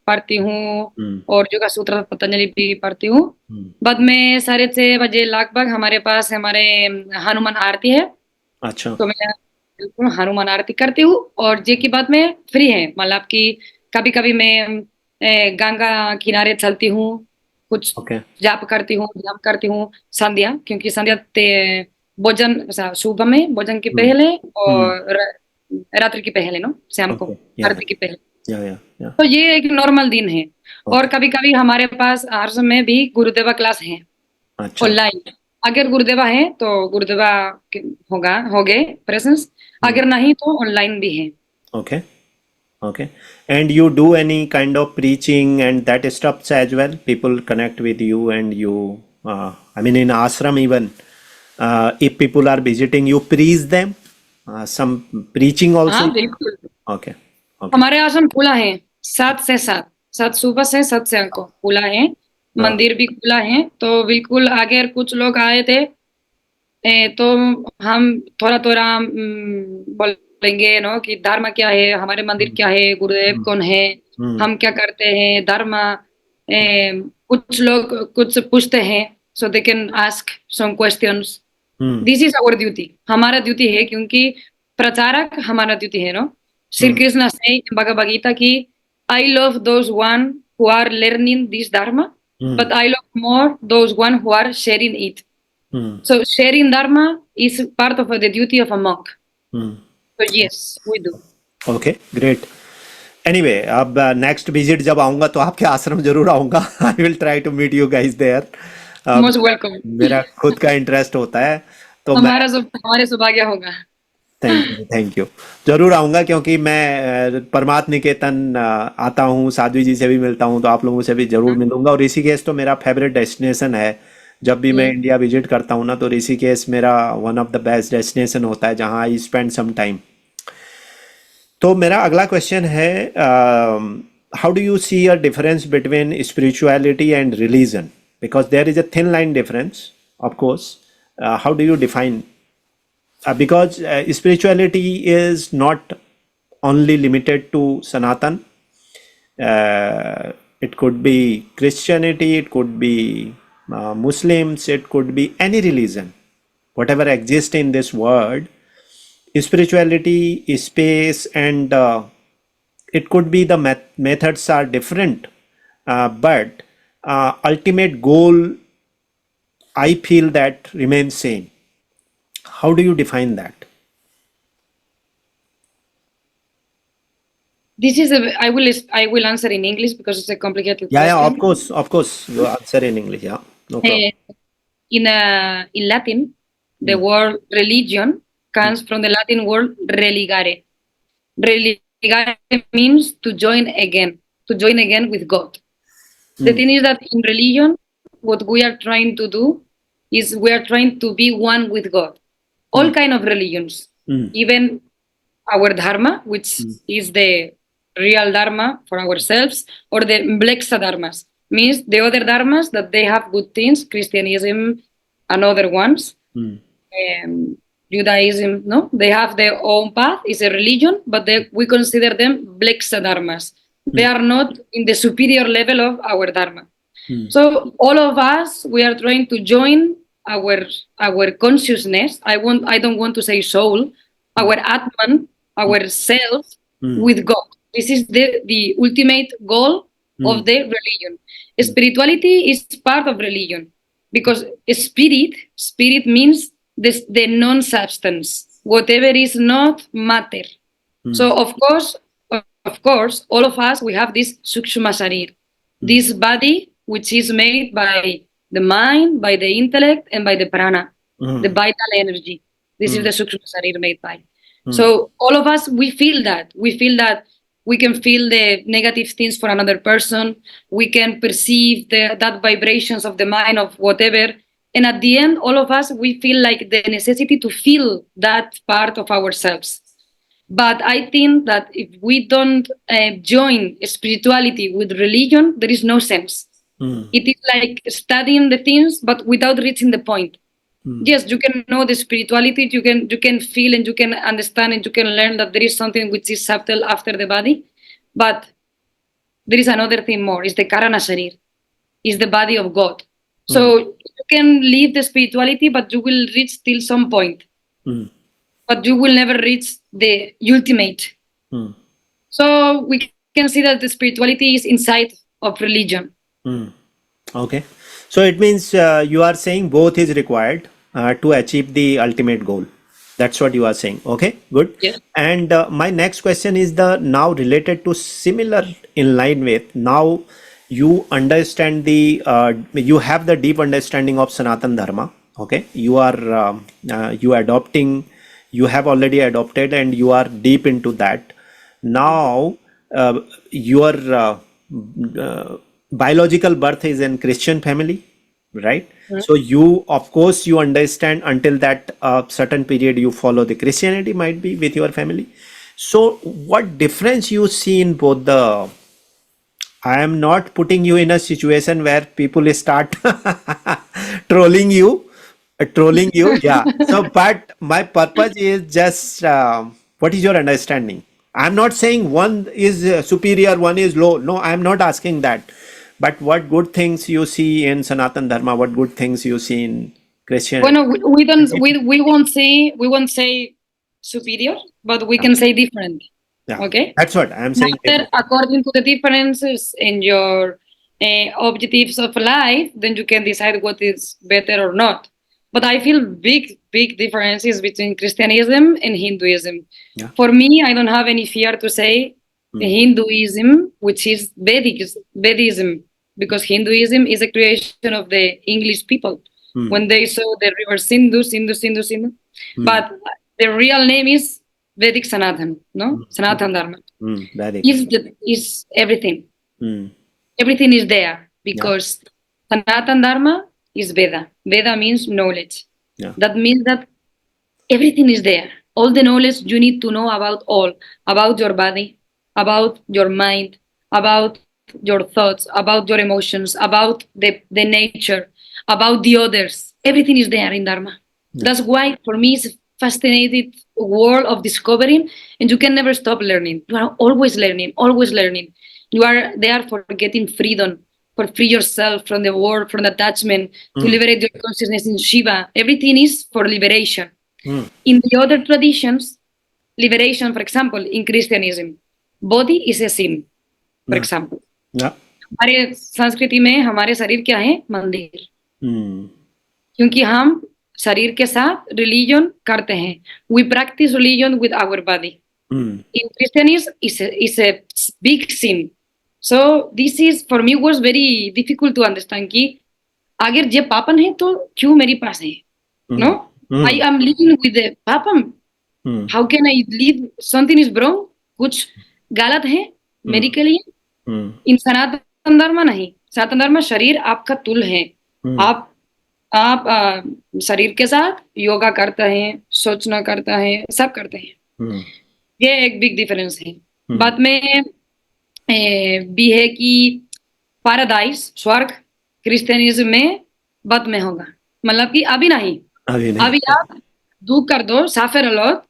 पढ़ती हूँ हम्म और योगा सूत्र पतंजलि भी पढ़ती हूँ। हम्म बाद में 6:30 बजे लगभग हमारे पास हमारे हनुमान आरती है। अच्छा तो मैं बिल्कुल हनुमान आरती करती हूँ और जे की बाद में फ्री है, मतलब कि कभी कभी मैं गंगा किनारे चलती हूँ, कुछ ओके जाप करती हूँ, ध्यान करती हूँ। संध्या, क्योंकि संध्या भोजन सुबह में भोजन के हम्म पहले हम्म और रात्रि के पहले, नो शाम को ओके आरती के पहले। या तो ये एक नॉर्मल दिन है। और ओके कभी कभी हमारे पास आर्ट्स में भी गुरुदेवा क्लास है अच्छा ऑनलाइन। अगर गुरुदेवा है तो गुरुदेवा होगा, हो गए प्रेजेंस। हम्म अगर नहीं तो ऑनलाइन भी है। Okay okay and you do any kind of preaching and that stuff as well, people connect with you and you I mean in ashram even if people are visiting you preach them some preaching also. हाँ बिल्कुल। Okay okay हमारे आश्रम खुला है 7 से 7, 7 सुबह से 7 शाम को खुला है। uh, मंदिर भी खुला है, तो बिल्कुल अगर कुछ लोग आए थे तो हम थोड़ा थोड़ा बोलेंगे नो कि धर्म क्या है, हमारे मंदिर mm, क्या है, गुरुदेव mm, कौन है, mm, हम क्या करते हैं, धर्म। कुछ लोग कुछ पूछते हैं, so they can ask some questions. mm, this is our duty, हमारा ड्यूटी है, क्योंकि प्रचारक हमारा ड्यूटी है, नो। श्री mm, कृष्ण से भगवद गीता की, I love those one who are learning this dharma, mm, but I love more those one who are sharing it. mm, So sharing dharma is part of the duty of a monk. mm. So yes, we do. Okay great. Anyway अब next visit जब आऊँगा तो आपके आश्रम जरूर आऊँगा I will try to meet you guys there. अब Most welcome. मेरा खुद का इंटरेस्ट होता है तो मैं हमारे सौभाग्य होगा। थैंक यू जरूर आऊँगा क्योंकि मैं परमार्थ निकेतन आता हूँ, साध्वी जी से भी मिलता हूँ, तो आप लोगों से भी जरूर मिलूंगा। और ऋषिकेश तो मेरा फेवरेट डेस्टिनेशन है। जब भी मैं हम्म। इंडिया विजिट करता हूँ ना तो ऋषिकेश मेरा one of the best destination होता है जहाँ आई स्पेंड सम टाइम। तो मेरा अगला क्वेश्चन है, how do you see a difference between spirituality and religion, because there is a thin line difference of course, how do you define, because spirituality is not only limited to Sanatan. It could be Christianity, it could be Muslims, it could be any religion, whatever exists in this world. Spirituality, space, and it could be the methods are different, but ultimate goal I feel that remains same. How do you define that? This is I will answer in English because it's a complicated Yeah, question. of course. You answer in English. Yeah, no problem. Eh, in Latin, the Mm, word religion mm, comes from the Latin word religare. Religare means to join again with God. The mm, thing is that in religion, what we are trying to do is we are trying to be one with God. All mm, kind of religions, mm, even our dharma, which mm, is the real dharma for ourselves, or the blexa dharmas, means the other dharmas that they have good things, Christianism and other ones, mm, um, Judaism, no, they have their own path. It's a religion, but we consider them blexa dharmas. They mm, are not in the superior level of our dharma. mm, So all of us, we are trying to join our our consciousness. I don't want to say soul, mm, our atman, our self mm, with God. This is the ultimate goal mm, of the religion. mm, Spirituality is part of religion because spirit means the non-substance, whatever is not matter. mm, So of course, all of us we have this sukshma sharir, mm, this body which is made by the mind, by the intellect, and by the prana, the mm, vital energy. This is mm, the sukshma sharir made by. mm, So all of us we feel that. We feel that we can feel the negative things for another person. We can perceive that vibrations of the mind of whatever. And at the end, all of us, we feel like the necessity to feel that part of ourselves. But I think that if we don't join spirituality with religion, there is no sense. It is like studying the things, but without reaching the point. Yes, you can know the spirituality, you can feel and you can understand and you can learn that there is something which is subtle after the body, but there is another thing more. It's the Karana Sharir, is the body of God. So you can live the spirituality, but you will reach till some point, but you will never reach the ultimate. So we can see that the spirituality is inside of religion. Okay, so it means you are saying both is required to achieve the ultimate goal. That's what you are saying. Okay, good. Yes. And my next question is the now related to similar in line with now you understand the you have the deep understanding of Sanatan Dharma. Okay, you are you adopting, you have already adopted and you are deep into that. Now your biological birth is in Christian family, right? So you, of course, you understand until that certain period you follow the Christianity might be with your family. So what difference you see in both the? I am not putting you in a situation where people start trolling you, yeah. So, but my purpose is just what is your understanding? I'm not saying one is superior, one is low. No, I'm not asking that. But what good things you see in Sanatan Dharma? What good things you see in Christianity? Bueno, we won't say superior, but we can say different. Yeah, Okay, that's what I'm saying. After, according to the differences in your objectives of life, then you can decide what is better or not. But I feel big differences between Christianism and Hinduism. Yeah. For me, I don't have any fear to say Hinduism, which is Vedism, because Hinduism is a creation of the English people when they saw the river Sindhu. But the real name is Vedic Sanatan, no? Sanatan Dharma. Very Is everything. Everything is there because Sanatan Dharma is Veda. Veda means knowledge. Yeah. That means that everything is there. All the knowledge you need to know about your body, about your mind, about your thoughts, about your emotions, about the nature, about the others. Everything is there in Dharma. That's why for me it's a fascinating world of discovering, and you can never stop learning. You are always learning, always learning. You are there for getting freedom, for free yourself from the world, from attachment, to liberate your consciousness in Shiva. Everything is for liberation. In the other traditions, liberation, for example, in Christianism, body is a sin, for example. हमारे संस्कृति में हमारे शरीर क्या है? मंदिर. क्योंकि हम शरीर के साथ religion करते हैं. We practice religion with our body. In Christianism, is a big sin. So this is for me was very difficult to understand कि अगर ये पापन है तो क्यों मेरे पास है? No, I am living with the पापन. How can I live? Something is wrong. कुछ गलत है मेरे के लिए. इन सनातन धर्म नहीं. सनातन धर्म शरीर आपका तुल है. आप शरीर के साथ योगा करते हैं, सोचना करता है, सब करते हैं. ये एक बिग डिफरेंस है. बाद में भी है कि पैराडाइज स्वर्ग क्रिश्चियनिज्म में बाद में होगा. मतलब कि अभी नहीं. अभी आप दुख कर दो, साफर अलग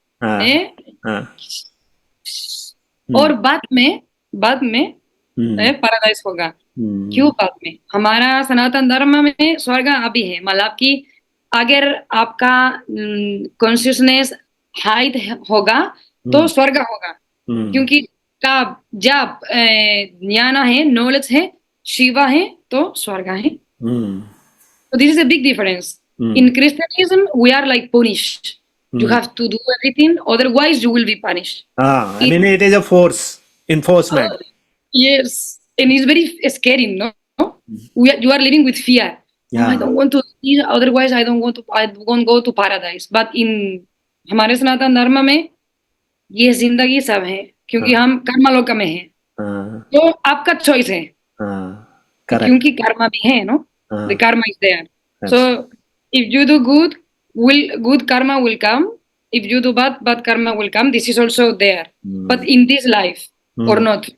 और बाद में पैराडाइज होगा. क्यों बाद में? हमारा सनातन धर्म में स्वर्ग अभी है. मतलब कि अगर आपका कॉन्शियसनेस हाइट होगा तो स्वर्ग होगा. क्योंकि का जब ज्ञान है, नॉलेज है, शिवा है तो स्वर्ग है. So this is a big difference. In Christianism, we are like punished. You have to do everything, otherwise you will be punished. I mean, it is a enforcement. Yes, and it's very scary, no? You are living with fear. Yeah. Oh, I don't want to eat, otherwise I won't go to paradise. But in हमारे सनातन धर्म में ये जिंदगी सब है, क्योंकि हम कर्मलोक में हैं. तो आपका चॉइस है. क्योंकि कर्म भी है, no? The karma is there. So If you do good, good karma will come. If you do bad, bad karma will come. This is also there, but in this life or not,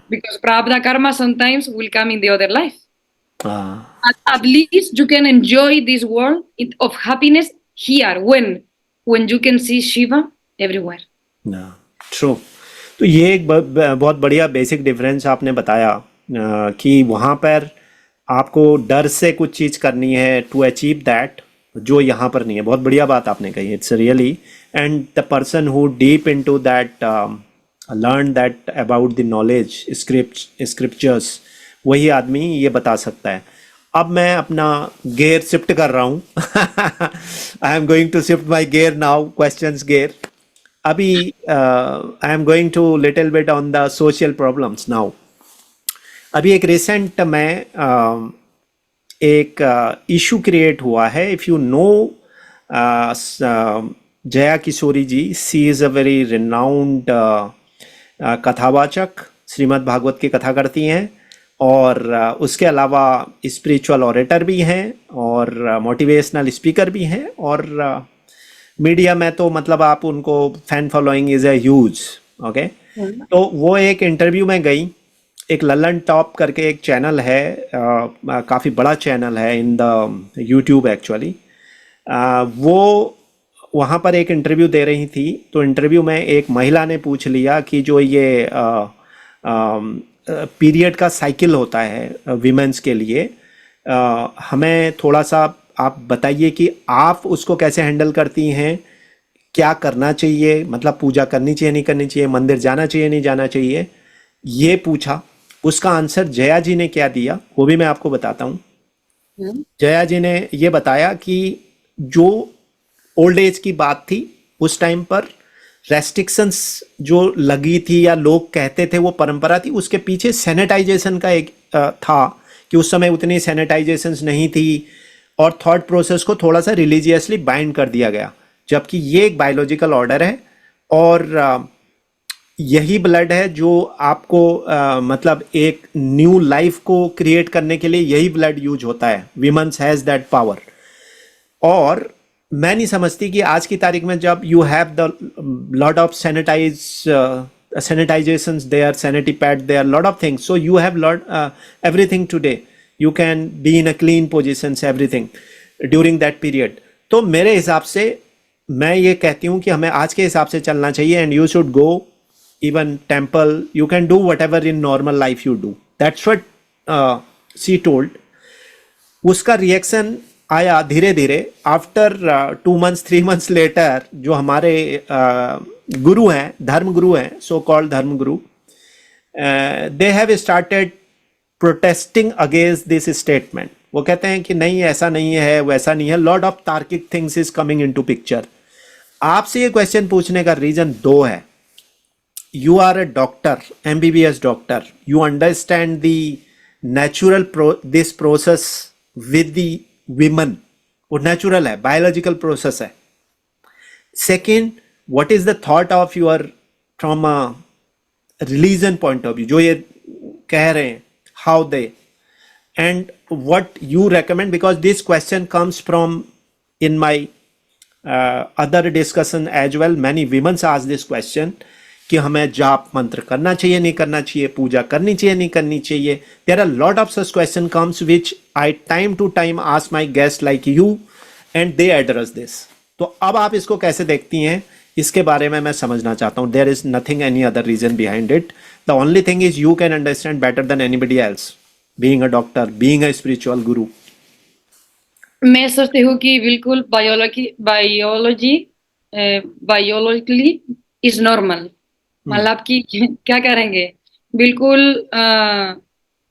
because prabha karma sometimes will come in the other life. At least you can enjoy this world of happiness here when you can see Shiva everywhere. True. तो ये एक बहुत बढ़िया basic difference आपने बताया कि वहाँ पर आपको डर से कुछ चीज़ करनी है टू अचीव दैट, जो यहाँ पर नहीं है। बहुत बढ़िया बात आपने कही, it's really. And the person who deep into that learn that about the knowledge scriptures, वही आदमी ये बता सकता है। अब मैं अपना गेयर शिफ्ट कर रहा हूँ। I am going to shift my gear now, questions gear. अभी I am going to little bit on the social problems now. अभी एक रिसेंट में एक इशू क्रिएट हुआ है। If you know Jaya Kishori ji, she is a very renowned कथावाचक, श्रीमद् भागवत की कथा करती हैं, और उसके अलावा स्पिरिचुअल ऑरेटर भी हैं और मोटिवेशनल स्पीकर भी हैं, और मीडिया में तो मतलब आप उनको fan following is a huge. Okay, तो वो एक इंटरव्यू में गई, एक ललन टॉप करके एक चैनल है, काफ़ी बड़ा चैनल है इन द यूट्यूब एक्चुअली। वो वहाँ पर एक इंटरव्यू दे रही थी। तो इंटरव्यू में एक महिला ने पूछ लिया कि जो ये पीरियड का साइकिल होता है विमेंस के लिए, हमें थोड़ा सा आप बताइए कि आप उसको कैसे हैंडल करती हैं, क्या करना चाहिए, मतलब पूजा करनी चाहिए नहीं करनी चाहिए, मंदिर जाना चाहिए नहीं जाना चाहिए, ये पूछा। उसका आंसर जया जी ने क्या दिया वो भी मैं आपको बताता हूँ। जया जी ने ये बताया कि जो ओल्ड एज की बात थी, उस टाइम पर रेस्ट्रिक्शंस जो लगी थी या लोग कहते थे वो परंपरा थी, उसके पीछे सैनिटाइजेशन का एक था कि उस समय उतनी सैनिटाइजेशंस नहीं थी, और थॉट प्रोसेस को थोड़ा सा रिलीजियसली बाइंड कर दिया गया। जबकि ये एक बायोलॉजिकल ऑर्डर है, और यही ब्लड है जो आपको मतलब एक न्यू लाइफ को क्रिएट करने के लिए यही ब्लड यूज होता है। Women's has that power. और मैं नहीं समझती कि आज की तारीख में जब you have the lot of sanitizations there, sanitary pad there, lot of things, so you have everything today, you can be in a clean positions, everything during that period. तो मेरे हिसाब से मैं ये कहती हूँ कि हमें आज के हिसाब से चलना चाहिए, and you should go even temple, you can do whatever in normal life you do. That's what she told. उसका रिएक्शन आया धीरे धीरे। आफ्टर 2 months 3 months लेटर जो हमारे गुरु हैं, धर्म गुरु हैं, सो कॉल्ड धर्म गुरु, they have started protesting against this statement. वो कहते हैं कि नहीं ऐसा नहीं है, वैसा नहीं है। लॉट ऑफ तार्किक things is coming into picture. आपसे ये क्वेश्चन पूछने का रीजन 2 है। You are a doctor, MBBS doctor. You understand the natural this process with the women. वो natural है, biological process है। Second, what is the thought of your from a religion point of view? जो ये कह रहे हैं, how they, and what you recommend, because this question comes from in my other discussion as well. Many women ask this question कि हमें जाप मंत्र करना चाहिए नहीं करना चाहिए, पूजा करनी चाहिए नहीं करनी चाहिए। There are lot of such question comes which I time to time ask my guest like you, and they address this. तो अब आप इसको कैसे देखती हैं, इसके बारे में मैं समझना चाहता हूँ। There is nothing any other reason behind it. The only thing is you can understand better than anybody else, being a doctor, being a spiritual guru. मैं सोचती हूँ कि बिल्कुल बायोलॉजिकली इज नॉर्मल। मतलब कि क्या करेंगे, बिल्कुल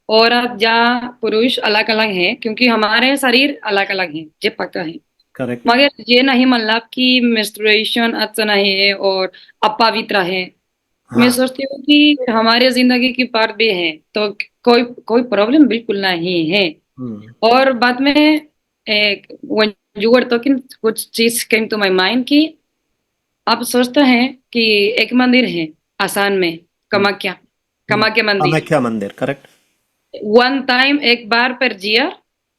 औरत या पुरुष अलग अलग हैं, क्योंकि हमारे शरीर अलग अलग हैं, ये पक्का है। करेक्ट। मगर ये नहीं मतलब कि मेंस्ट्रुएशन अच्छा नहीं है और अपवित्र है। मैं सोचती हूँ कि हमारे जिंदगी की पार्ट भी है, तो कोई प्रॉब्लम बिल्कुल नहीं है। और बाद में एक when you were talking, कुछ चीज came to my mind कि आप सोचते हैं कि एक मंदिर है आसाम में, कामाख्या मंदिर। कामाख्या मंदिर, करेक्ट। वन टाइम एक बार पर जिया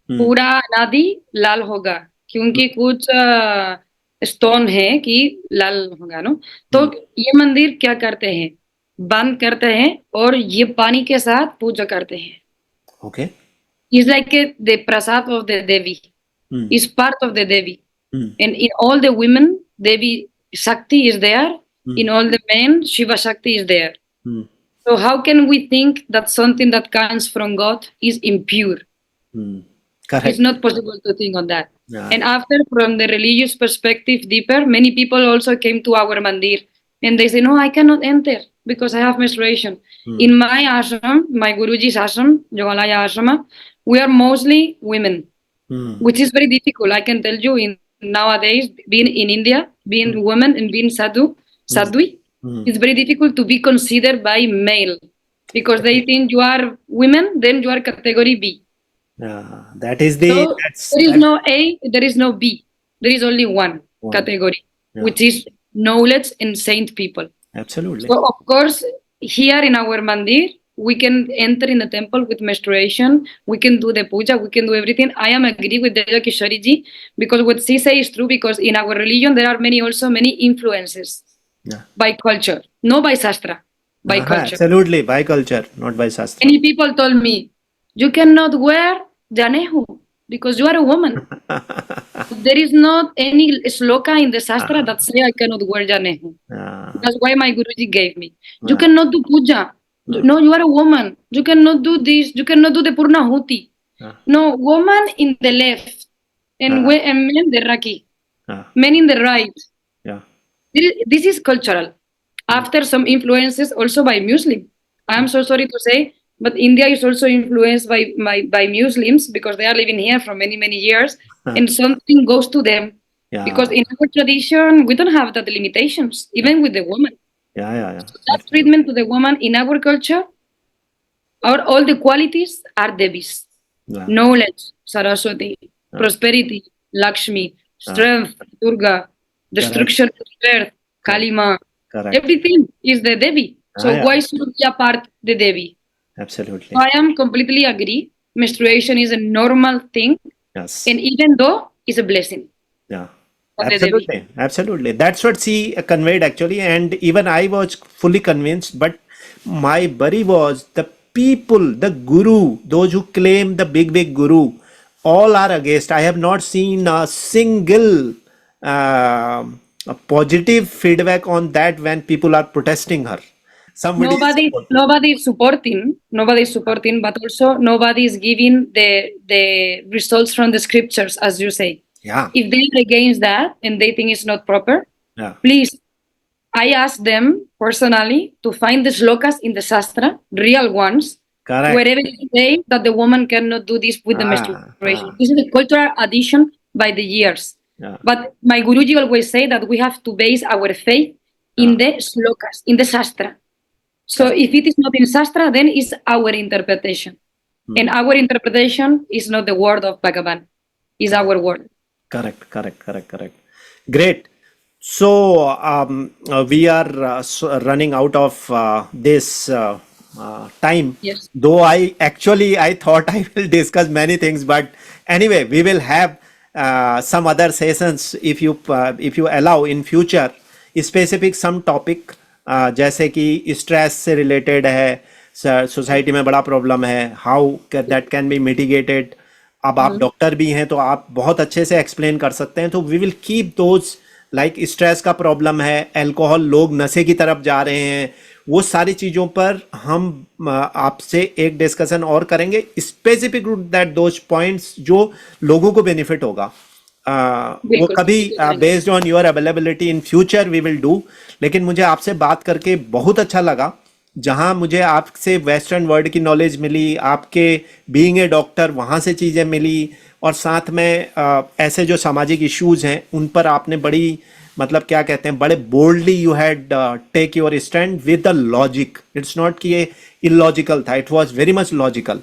पूरा नदी लाल होगा, क्योंकि कुछ स्टोन है कि लाल होगा ना, तो ये मंदिर क्या करते हैं, बंद करते हैं और ये पानी के साथ पूजा करते हैं. Okay. It's like the prasad of the Devi. Hmm. It's part of the Devi. Hmm. And in all the women, Devi Shakti is there. In all the men, Shiva Shakti is there. Hmm. So how can we think that something that comes from God is impure? Hmm. It's Correct. not possible to think on that. Yeah. And after, from the religious perspective deeper, many people also came to our mandir and they say, no, I cannot enter because I have menstruation. In my ashram, my Guruji's ashram, Yogalaya ashrama, we are mostly women, Hmm. which is very difficult. I can tell you, in nowadays, being in India, being woman and being sadhvi, Hmm. it's very difficult to be considered by male because they think you are women, then you are category B. That is the So that's there is that no A, there is no B. There is only one one. category, Yeah. which is knowledge and saint people. Absolutely. So of course, here in our mandir, we can enter in the temple with menstruation. We can do the puja. We can do everything. I am agree with Deja Kishori ji because what she say is true. Because in our religion, there are many influences Yeah. by culture, no by shastra, by culture. Absolutely. By culture, not by Shastra. Many people told me, you cannot wear janehu because you are a woman. There is not any sloka in the Shastra that say I cannot wear janehu. That's why my Guruji gave me. You cannot do puja. No, you are a woman. You cannot do this. You cannot do the Purnahuti. No, woman in the left and men the Raki. Men in the right. Yeah. This is cultural. After some influences also by Muslim. I am so sorry to say, but India is also influenced by Muslims because they are living here for many years, and something goes to them. Yeah. Because in our tradition, we don't have that limitations, even with the woman. Yeah. So that treatment to the woman in our culture, all the qualities are Devis. Yeah. Knowledge, Saraswati, prosperity, Lakshmi, strength, Durga, destruction of earth, Kalima. Correct. Everything is the Devi. So Yeah. why should we apart the Devi? Absolutely. So I am completely agree. Menstruation is a normal thing, Yes. and even though it's a blessing. Yeah. of the Devi. Absolutely. That's what she conveyed actually. And even I was fully convinced. But my worry was the people, the guru, those who claim the big guru, all are against. I have not seen a single a positive feedback on that when people are protesting her. Somebody is supporting. Nobody is supporting, but also nobody is giving the results from the scriptures, as you say. Yeah. If they are against that and they think it's not proper, Yeah. please, I ask them personally to find the slokas in the Shastra, real ones, Correct. wherever they say that the woman cannot do this with the menstruation. This is a cultural addition by the years. Yeah. But my Guruji always say that we have to base our faith in the slokas, in the Shastra. So if it is not in Shastra, then it's our interpretation. And our interpretation is not the word of Bhagavan, it's our word. Correct. Great. So we are running out of this time. Yes. Though I thought I will discuss many things, but anyway, we will have some other sessions if you allow in future. Specific some topic जैसे कि stress से related है, society में बड़ा problem है, how that can be mitigated. अब आप doctor भी हैं तो आप बहुत अच्छे से एक्सप्लेन कर सकते हैं. तो we will keep those, like stress का प्रॉब्लम है, अल्कोहल, लोग नशे की तरफ जा रहे हैं, वो सारी चीज़ों पर हम आपसे एक डिस्कशन और करेंगे, स्पेसिफिक दैट दोज पॉइंट्स जो लोगों को बेनिफिट होगा. वो कभी based on your availability in future we will do. लेकिन मुझे आपसे बात करके बहुत अच्छा लगा, जहां मुझे आपसे वेस्टर्न वर्ल्ड की नॉलेज मिली, आपके बीइंग ए डॉक्टर वहां से चीज़ें मिली, और साथ में ऐसे जो सामाजिक इश्यूज हैं उन पर आपने बड़ी, मतलब क्या कहते हैं, बड़े boldly you had take your stand with the logic. It's not कि ये इलॉजिकल था, it was very much logical.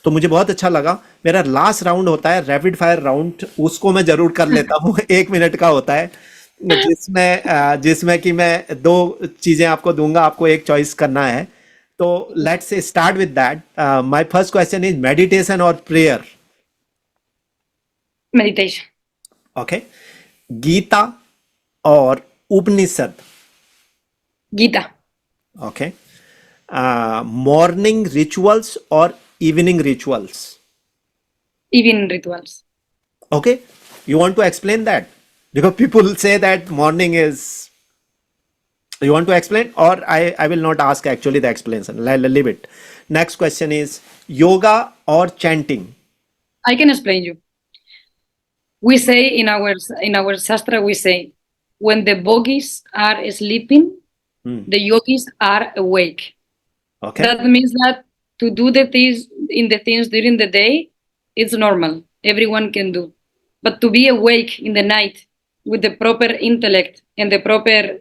तो मुझे बहुत अच्छा लगा. मेरा लास्ट राउंड होता है रैपिड फायर राउंड, उसको मैं जरूर कर लेता हूँ. 1 मिनट का होता है, जिसमें कि मैं 2 चीजें आपको दूंगा, आपको एक चॉइस करना है. तो let's start with that. My first question is meditation और प्रेयर. Meditation. Okay. गीता और उपनिषद. Gita. Okay. Morning rituals or evening rituals. Even rituals. Okay. You want to explain that? Because people say that morning is. You want to explain, or I will not ask actually the explanation. Leave it. Next question is yoga or chanting. I can explain you. We say in our Shastra, we say, when the bogis are sleeping, the yogis are awake. Okay. That means that to do the things during the day, it's normal. Everyone can do. But to be awake in the night with the proper intellect and the proper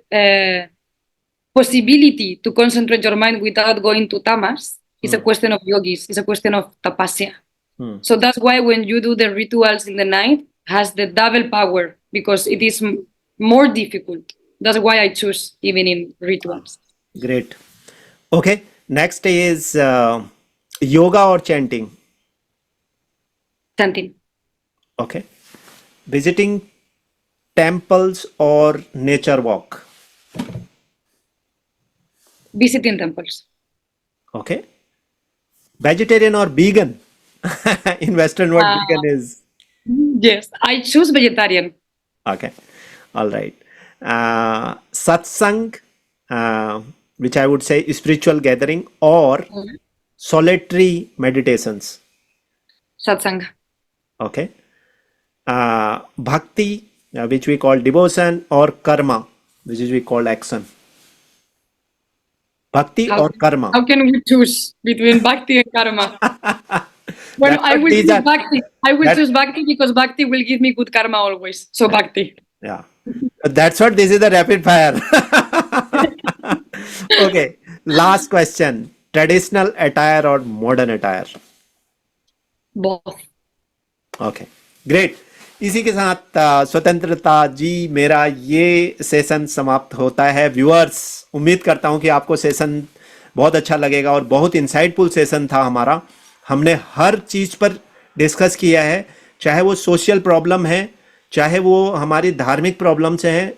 possibility to concentrate your mind without going to tamas is a question of yogis. It's a question of tapasya. So that's why when you do the rituals in the night, has the double power because it is more difficult. That's why I choose evening rituals. Great. Okay. Next is yoga or chanting. Chanting. Okay. Visiting temples or nature walk. Visiting temples. Okay. Vegetarian or vegan. In Western world, vegan is. Yes, I choose vegetarian. Okay. All right. Satsang, which I would say is spiritual gathering, or solitary meditations. Satsang. Okay. Bhakti, which we call devotion, or karma, which is we call action. Bhakti or karma. How can we choose between bhakti and karma? Well, That's I what will these choose are. bhakti. I will choose bhakti because bhakti will give me good karma always. So bhakti. Yeah. That's what this is the rapid fire. Okay. Last question. Traditional attire or modern attire? Both. Okay great. इसी के साथ स्वतंत्रता जी मेरा ये session समाप्त होता है. Viewers, उम्मीद करता हूं कि आपको सेशन बहुत अच्छा लगेगा और बहुत इंसाइटफुल सेशन था हमारा. हमने हर चीज पर डिस्कस किया है, चाहे वो सोशल प्रॉब्लम है, चाहे वो हमारी धार्मिक प्रॉब्लम्स हैं,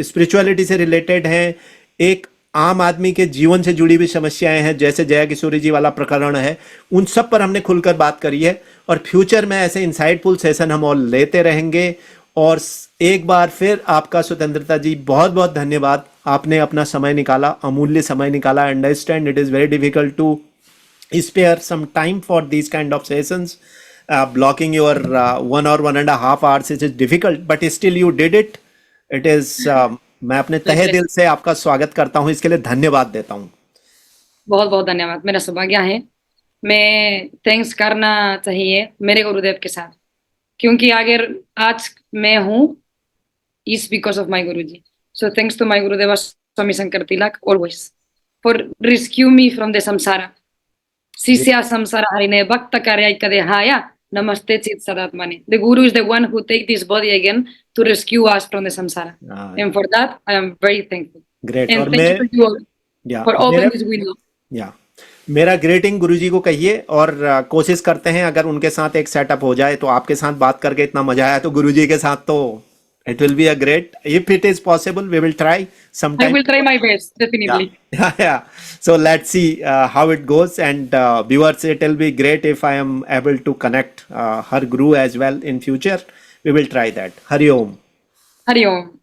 स्पिरिचुअलिटी से रिलेटेड हैं, एक आम आदमी के जीवन से जुड़ी हुई समस्याएं हैं जैसे जया किशोरी जी वाला प्रकरण है, उन सब पर हमने खुलकर बात करी है. और फ्यूचर में ऐसे इंसाइटफुल सेशन हम और लेते रहेंगे. और एक बार फिर आपका स्वतंत्रता जी बहुत बहुत धन्यवाद. आपने अपना समय निकाला, अमूल्य समय निकाला. Understand it is very difficult to spare some time for these kind of sessions. Blocking your 1 or 1.5 hours is difficult, but still you did it. It is मैं अपने तहे दिल से आपका स्वागत करता हूं, इसके लिए धन्यवाद देता हूं. बहुत बहुत धन्यवाद. मेरा सौभाग्य है. मैं थैंक्स करना चाहिए मेरे गुरुदेव के साथ, क्योंकि अगर आज मैं हूँ is because of my Guruji. So thanks to my Gurudeva Swami Shankar Tilak always for rescue me from the samsara. Sisya samsara harine bhakta karya kade haya namaste chit sadatmane. The Guru is the one who take this body again to rescue us from the samsara. And for that I am very thankful. Great. And और thank you to you all for opening this window. मेरा greeting गुरुजी को कहिए और कोशिश करते हैं अगर उनके साथ एक सेटअप हो जाए. तो आपके साथ बात करके इतना मजा आया, तो गुरुजी के साथ तो it will be a great, if it is possible we will try sometime. I will try my best, definitely. Yeah. So let's see how it goes. And viewers, it will be great if I am able to connect her guru as well in future. We will try that. Hari Om. Hari Om.